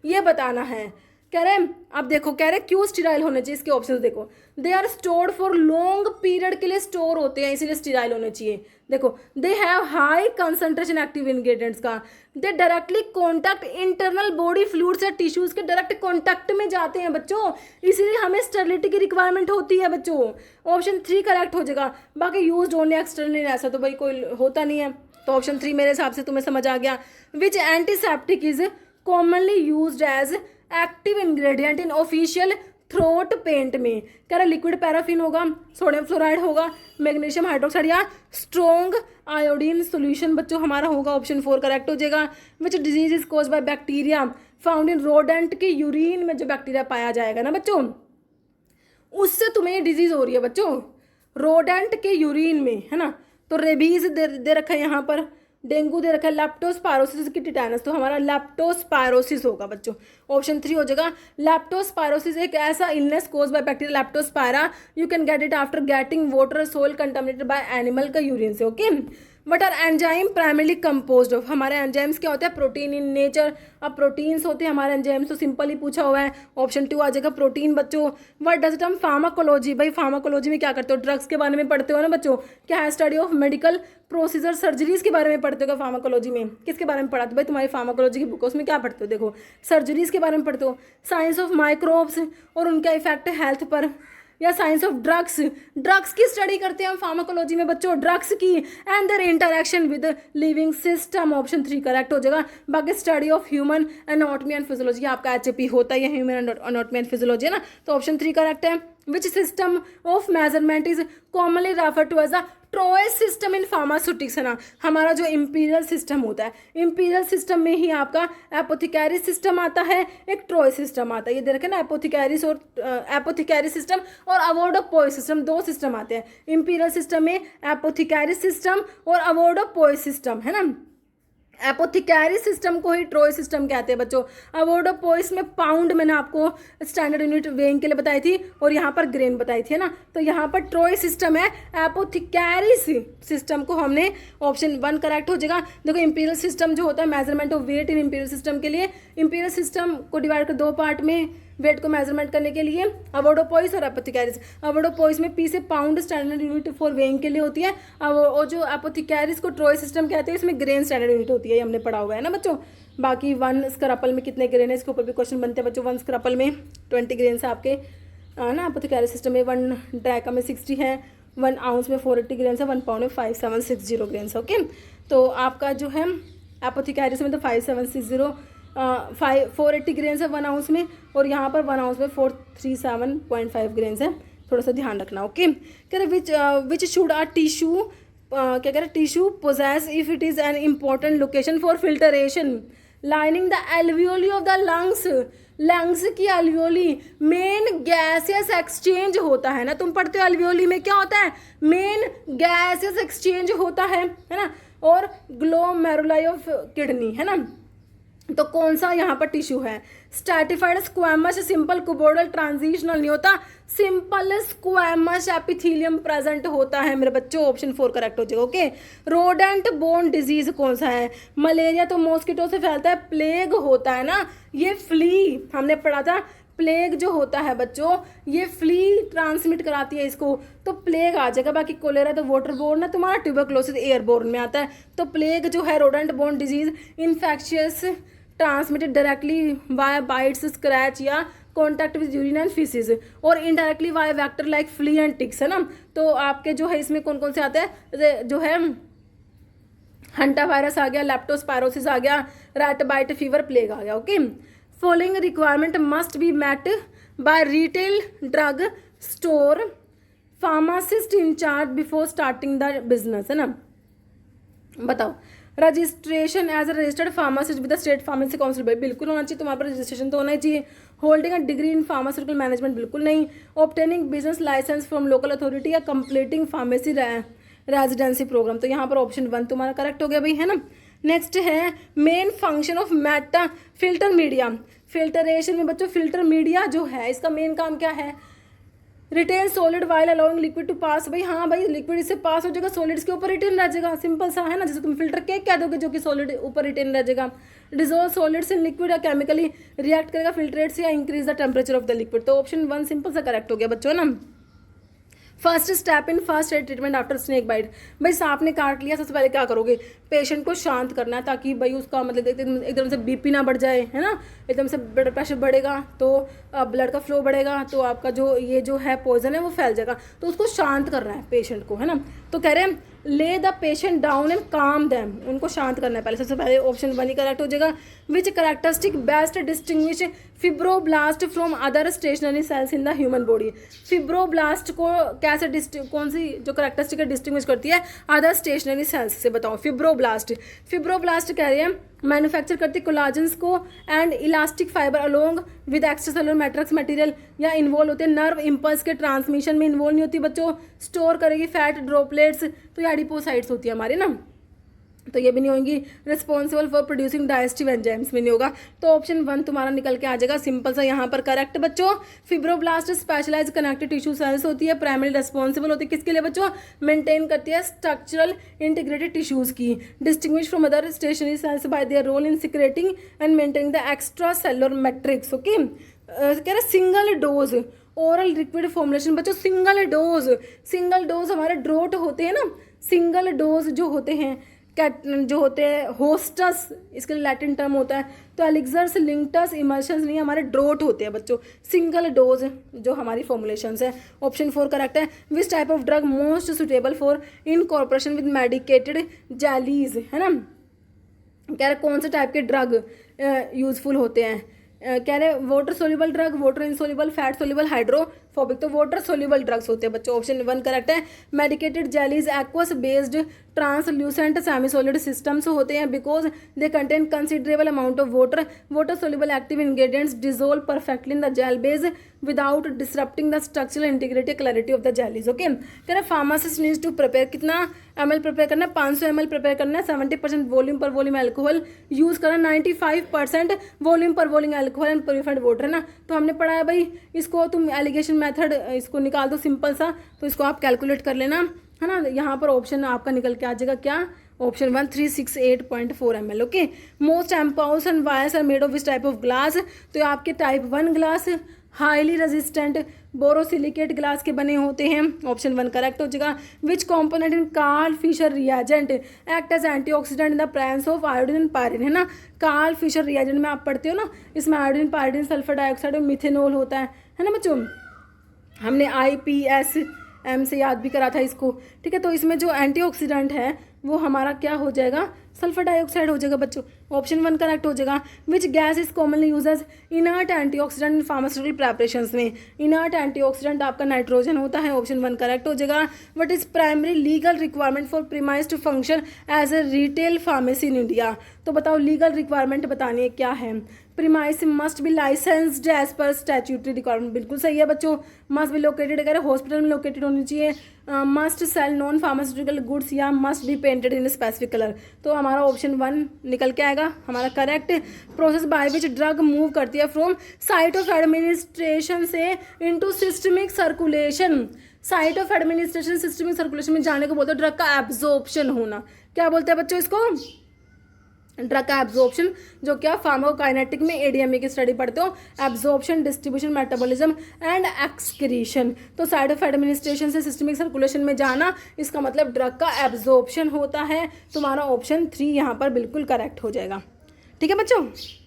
ये बताना है। कह रहे हैं अब देखो, कह रहे हैं क्यों स्टीराइल होने चाहिए, इसके ऑप्शंस देखो, they are stored for long period के लिए स्टोर होते हैं इसीलिए स्टीराइल होने चाहिए। देखो they have high concentration active ingredients का, they directly contact internal body fluids या टिश्यूज के डायरेक्ट कॉन्टैक्ट में जाते हैं बच्चों, इसीलिए हमें स्टेरिलिटी की रिक्वायरमेंट होती है बच्चों। ऑप्शन 3 करेक्ट हो जाएगा। बाकी यूज ओनली एक्सटर्नली, ऐसा तो भाई कोई होता नहीं है, तो ऑप्शन 3 मेरे हिसाब से तुम्हें समझ आ गया। Which antiseptic is commonly used as active ingredient in official throat paint में, कह रहा लिक्विड पैराफिन होगा, सोडियम फ्लोराइड होगा, मैग्नीशियम हाइड्रोक्साइड या स्ट्रॉन्ग आयोडीन सॉल्यूशन बच्चों हमारा होगा, ऑप्शन 4 करेक्ट हो जाएगा। Which disease is cause by bacteria found in rodent के यूरिन में, जो बैक्टीरिया पाया जाएगा ना बच्चों, उससे तुम्हें ये डिजीज हो रही है बच्चों, रोडेंट के यूरिन में, है ना, तो रेबीज दे रखा है यहाँ पर, डेंगू दे रखा है, लैप्टोस्पायरोसिस की टिटेनस, तो हमारा लैप्टोस्पायरोसिस होगा बच्चों, ऑप्शन 3 हो जाएगा। लैप्टोस्पायरोसिस एक ऐसा illness cause by bacteria leptospira, you can get it after getting water soil contaminated by animal का यूरिन से। Okay, what are enzyme primarily composed of, हमारे एंजाइम्स क्या होते हैं, प्रोटीन इन नेचर। अब प्रोटीन्स होते हैं हमारे एंजाइम्स, तो सिंपल ही पूछा हुआ है, ऑप्शन 2 आ जाएगा प्रोटीन बच्चों। वट डज इट हम फार्माकोलॉजी, भाई फार्माकोलॉजी में क्या करते हो, ड्रग्स के बारे में पढ़ते हो ना बच्चों, क्या है study of medical procedure, surgeries के बारे में पढ़ते हो फार्माकोलॉजी में, किसके बारे में पढ़ा, तो भाई तुम्हारी फार्माकोलॉजी की बुक है उसमें क्या पढ़ते हो, देखो सर्जरीज के बारे में पढ़ते हो, साइंस ऑफ माइक्रोब्स और उनका इफेक्ट हेल्थ पर, या साइंस ऑफ ड्रग्स, ड्रग्स की स्टडी करते हैं हम फार्माकोलॉजी में बच्चों, ड्रग्स की and there interaction with living system, option 3 correct हो जाएगा। बाकी study of human anatomy and physiology, आपका HAP होता है ह्यूमन एनाटॉमी एंड फिजियोलॉजी, है ना, तो ऑप्शन 3 करेक्ट है। Which system of measurement is commonly refer to as a troy system in pharmaceutics, है ना, हमारा जो इंपीरियल सिस्टम होता है, इंपीरियल सिस्टम में ही आपका एपोथिकैरी सिस्टम आता है, एक ट्रोय सिस्टम आता है, ये दे रखे ना, एपोथिकैरिस और एपोथिकैरी सिस्टम और अवॉर्ड ऑफ पोय सिस्टम, 2 सिस्टम आते हैं इंपीरियल सिस्टम में, एपोथिकैरी सिस्टम और अवॉर्ड ऑफ पोय सिस्टम, है ना। एपोथिकरी सिस्टम को ही ट्रोय सिस्टम कहते हैं बच्चों। अवोडोपोइस में पाउंड मैंने आपको स्टैंडर्ड यूनिट वेइंग के लिए बताई थी, और यहाँ पर ग्रेन बताई थी, है ना। तो यहाँ पर ट्रोय सिस्टम है, एपोथिकरी सिस्टम को हमने ऑप्शन 1 करेक्ट हो जाएगा। देखो इंपीरियल सिस्टम जो होता है measurement of weight in imperial system के लिए, इंपीरियल सिस्टम को डिवाइड कर 2 पार्ट में वेट को मेजरमेंट करने के लिए, अवोडोपोइस और एपोथिकैरिस। अवोडोपोइस में पी से pound standard unit for weighing के लिए होती है, और जो एपोथिकैरिस को ट्रोय सिस्टम कहते हैं इसमें ग्रेन स्टैंडर्ड यूनिट होती है, ये हमने पढ़ा हुआ है ना बच्चों। बाकी 1 स्क्रैपल में कितने ग्रेन है इसके ऊपर भी क्वेश्चन बनते हैं बच्चों। 1 स्क्रैपल में 20 ग्रेन है आपके, ना एपोथिकैरिस सिस्टम में। 1 ड्रैका में 60 है, 1 आउंस में 480 ग्रेन है, 1 पाउंड में 5760 ग्रेन है। ओके, तो आपका जो है एपोथिकैरिस में तो 5760 480 ग्रेन है 1 आउंस में, और यहाँ पर 1 आउंस में 437.5 ग्रेन है। थोड़ा सा ध्यान रखना। ओके, कह रहे विच शुड आ टिश्यू, क्या कह रहे tissue poses if it is an important location for filtration lining the alveoli of the lungs. Lungs की एल्वियोली मेन गैसियस एक्सचेंज होता है ना, तुम पढ़ते हो एल्वियोली में क्या होता है, मेन गैसियस एक्सचेंज होता है ना, और ग्लोमेरुलाई ऑफ किडनी, है ना। तो कौन सा यहाँ पर टिश्यू है, स्ट्रैटिफाइड स्क्वैमस, सिंपल कुबोडल, ट्रांजिशनल नहीं होता, सिंपल स्क्वैमस एपिथेलियम प्रेजेंट होता है मेरे बच्चों। ऑप्शन 4 करेक्ट हो जाएगा। ओके, रोडेंट बोन डिजीज कौन सा है, मलेरिया तो मॉस्किटो से फैलता है, प्लेग होता है ना, ये फ्ली हमने पढ़ा था। प्लेग जो होता है बच्चों ये फ्ली ट्रांसमिट कराती है इसको, तो प्लेग आ जाएगा। बाकी कोलेरा तो वाटर बोर्न है तुम्हारा, ट्यूबरक्लोसिस एयरबोर्न में आता है। तो प्लेग जो है rodent borne disease, infectious, transmitted directly by bites, scratch या contact with urine and faeces, और indirectly by vector like flea and ticks, है ना। तो आपके जो है इसमें कौन कौन से आते हैं, जो है हंटा वायरस आ गया, लेप्टोस्पायरोसिस आ गया, रैट बाइट फीवर, प्लेग आ गया। Okay, following requirement must be met by retail drug store pharmacist incharge before starting the business, है ना। बताओ, registration as a registered pharmacist with the state pharmacy council, भाई बिल्कुल होना चाहिए, तुम्हारे पर रजिस्ट्रेशन तो होना ही चाहिए। Holding a degree in pharmaceutical management, बिल्कुल नहीं। Obtaining business licence from local authority या कंप्लीटिंग फार्मेसी रेजिडेंसी प्रोग्राम, तो यहाँ पर ऑप्शन 1 तुम्हारा करेक्ट हो गया भाई, है ना। नेक्स्ट है main function of Meta filter media, filtration में बच्चों फिल्टर मीडिया जो है इसका मेन काम क्या है, retain solid while allowing liquid to pass, भाई हाँ भाई लिक्विड इससे पास हो जाएगा, सॉलिड इसके ऊपर रिटेन रह जाएगा, सिंपल सा है ना। जैसे तुम फिल्टर केक कह दोगे जो कि सॉलिड ऊपर रिटेन रह जाएगा। डिजोल्व सॉलिड्स इन लिक्विड या केमिकली रिएक्ट करेगा फिल्ट्रेट से या increase the temperature of the liquid, तो ऑप्शन 1 सिंपल सा करेक्ट हो गया बच्चों ना। First step in first aid treatment after snake bite, भाई सांप ने काट लिया सबसे पहले क्या करोगे, पेशेंट को शांत करना है ताकि भाई उसका मतलब एकदम से बीपी ना बढ़ जाए, है ना। एकदम से ब्लड प्रेशर बढ़ेगा तो ब्लड का फ्लो बढ़ेगा तो आपका जो ये जो है पॉइजन है वो फैल जाएगा, तो उसको शांत करना है पेशेंट को, है ना। तो कह रहे हैं ले द पेशेंट डाउन एंड काम दैम, उनको शांत करना है पहले, सबसे पहले ऑप्शन 1 ही करेक्ट हो जाएगा। Which characteristic best distinguish fibroblast from other stationary cells in the human body, fibroblast को कैसे कौन सी जो कैरेक्टरिस्टिक डिस्टिंग्विश करती है अदर स्टेशनरी सेल्स से, बताओ। फिब्रोब्लास्ट कह रहे हैं मैन्युफैक्चर करती कोलाजन्स को and elastic fibre along with extra cellular matrix material, या इन्वॉल्व होते हैं नर्व इम्पल्स के ट्रांसमिशन में इन्वॉल्व नहीं होती बच्चों। स्टोर करेगी फैट ड्रॉपलेट्स, तो ये एडिपोसाइट्स होती है हमारी ना, तो ये भी नहीं होंगी। Responsible for producing digestive enzymes भी नहीं होगा, तो ऑप्शन 1 तुम्हारा निकल के आ जाएगा, सिंपल सा यहाँ पर करेक्ट बच्चों। Fibroblast specialise connective tissue cells होती है, प्राइमरी रेस्पॉन्सिबल होती है किसके लिए बच्चों, मेंटेन करती है स्ट्रक्चरल इंटीग्रेटेड टिश्यूज की, distinguish from other stationary cells by their role in secreting and maintaining the extra cellular matrix. Okay, कह रहे single dose oral liquid formulation बच्चों, सिंगल डोज हमारे ड्रोट होते हैं ना, सिंगल डोज जो होते हैं जो होते हैं होस्टस, इसके लिए लैटिन टर्म होता है, तो एलिक्सर्स लिंक्टस इमल्शंस नहीं हमारे ड्रोट होते हैं बच्चों, सिंगल डोज जो हमारी फॉर्मुलेशंस है। ऑप्शन 4 करेक्ट है। Which type of drug most suitable for incorporation with medicated jellies, है ना। कह रहे कौन से टाइप के ड्रग यूजफुल होते हैं, कह रहे water soluble drug, water insoluble, fat soluble, hydro hydrophobic, तो वाटर सोल्यूबल ड्रग्स होते हैं बच्चों, ऑप्शन 1 करेक्ट है। Medicated jellies aqueous based translucent semi solid systems होते हैं because they contain considerable amount of water, water soluble active ingredients dissolve perfectly in the gel base without disrupting the structural integrity clarity of the jellies. Okay, कह रहे pharmacist needs to prepare, कितना ml prepare करना है, 500 ml prepare करना है, 70% volume पर volume alcohol use करना, 95% volume पर volume alcohol and purified water है ना। तो हमने पढ़ा है भाई, इसको तुम एलिगेशन मेथड इसको निकाल दो सिंपल सा, तो इसको आप कैलकुलेट कर लेना है ना। यहाँ पर ऑप्शन आपका निकल के आ जाएगा क्या, option 1 368.4 ml। Okay, most ampoules and vials are made of this type of glass, तो आपके type 1 glass highly resistant borosilicate glass के बने होते हैं, ऑप्शन 1 करेक्ट हो जाएगा। Which component in Karl Fischer reagent act as antioxidant in the presence of iodine and pyridine, है ना। कार्ल फिशर रिएजेंट में आप पढ़ते हो ना, इसमें आयोडीन, पायरिन, सल्फर डाइऑक्साइड और मिथेनॉल होता है ना बच्चों। हमने IPSM से याद भी करा था इसको, ठीक है। तो इसमें जो एंटीऑक्सीडेंट है वो हमारा क्या हो जाएगा, सल्फर डाइऑक्साइड हो जाएगा बच्चों, ऑप्शन 1 करेक्ट हो जाएगा। Which gas is commonly used as inert antioxidant in pharmaceutical preparations में, इनर्ट एंटीऑक्सीडेंट आपका नाइट्रोजन होता है, ऑप्शन 1 करेक्ट हो जाएगा। What is primary legal requirement for premise to function as a retail pharmacy in India, तो बताओ legal requirement बतानी है क्या है। Premise must be licensed as per statutory requirement, बिल्कुल सही है बच्चों। मस्ट बी लोकेटेड अगर हॉस्पिटल में लोकेटेड होनी चाहिए, must sell non pharmaceutical goods या must be painted in specific colour, तो हमारा ऑप्शन 1 निकल के आएगा हमारा correct. Process by which drug move करती है फ्रॉम साइट ऑफ एडमिनिस्ट्रेशन से into systemic circulation, site of administration systemic circulation में जाने को बोलते हैं ड्रग का एब्जॉर्प्शन होना, क्या बोलते हैं बच्चों इसको, ड्रग का एब्जॉर्प्शन, जो क्या फार्माकोकाइनेटिक में ADME की स्टडी पढ़ते हो, absorption, distribution, metabolism and excretion. तो साइड ऑफ एडमिनिस्ट्रेशन से सिस्टमिक सर्कुलेशन में जाना, इसका मतलब ड्रग का एब्जॉर्प्शन होता है। तुम्हारा ऑप्शन 3 यहाँ पर बिल्कुल करेक्ट हो जाएगा, ठीक है बच्चों।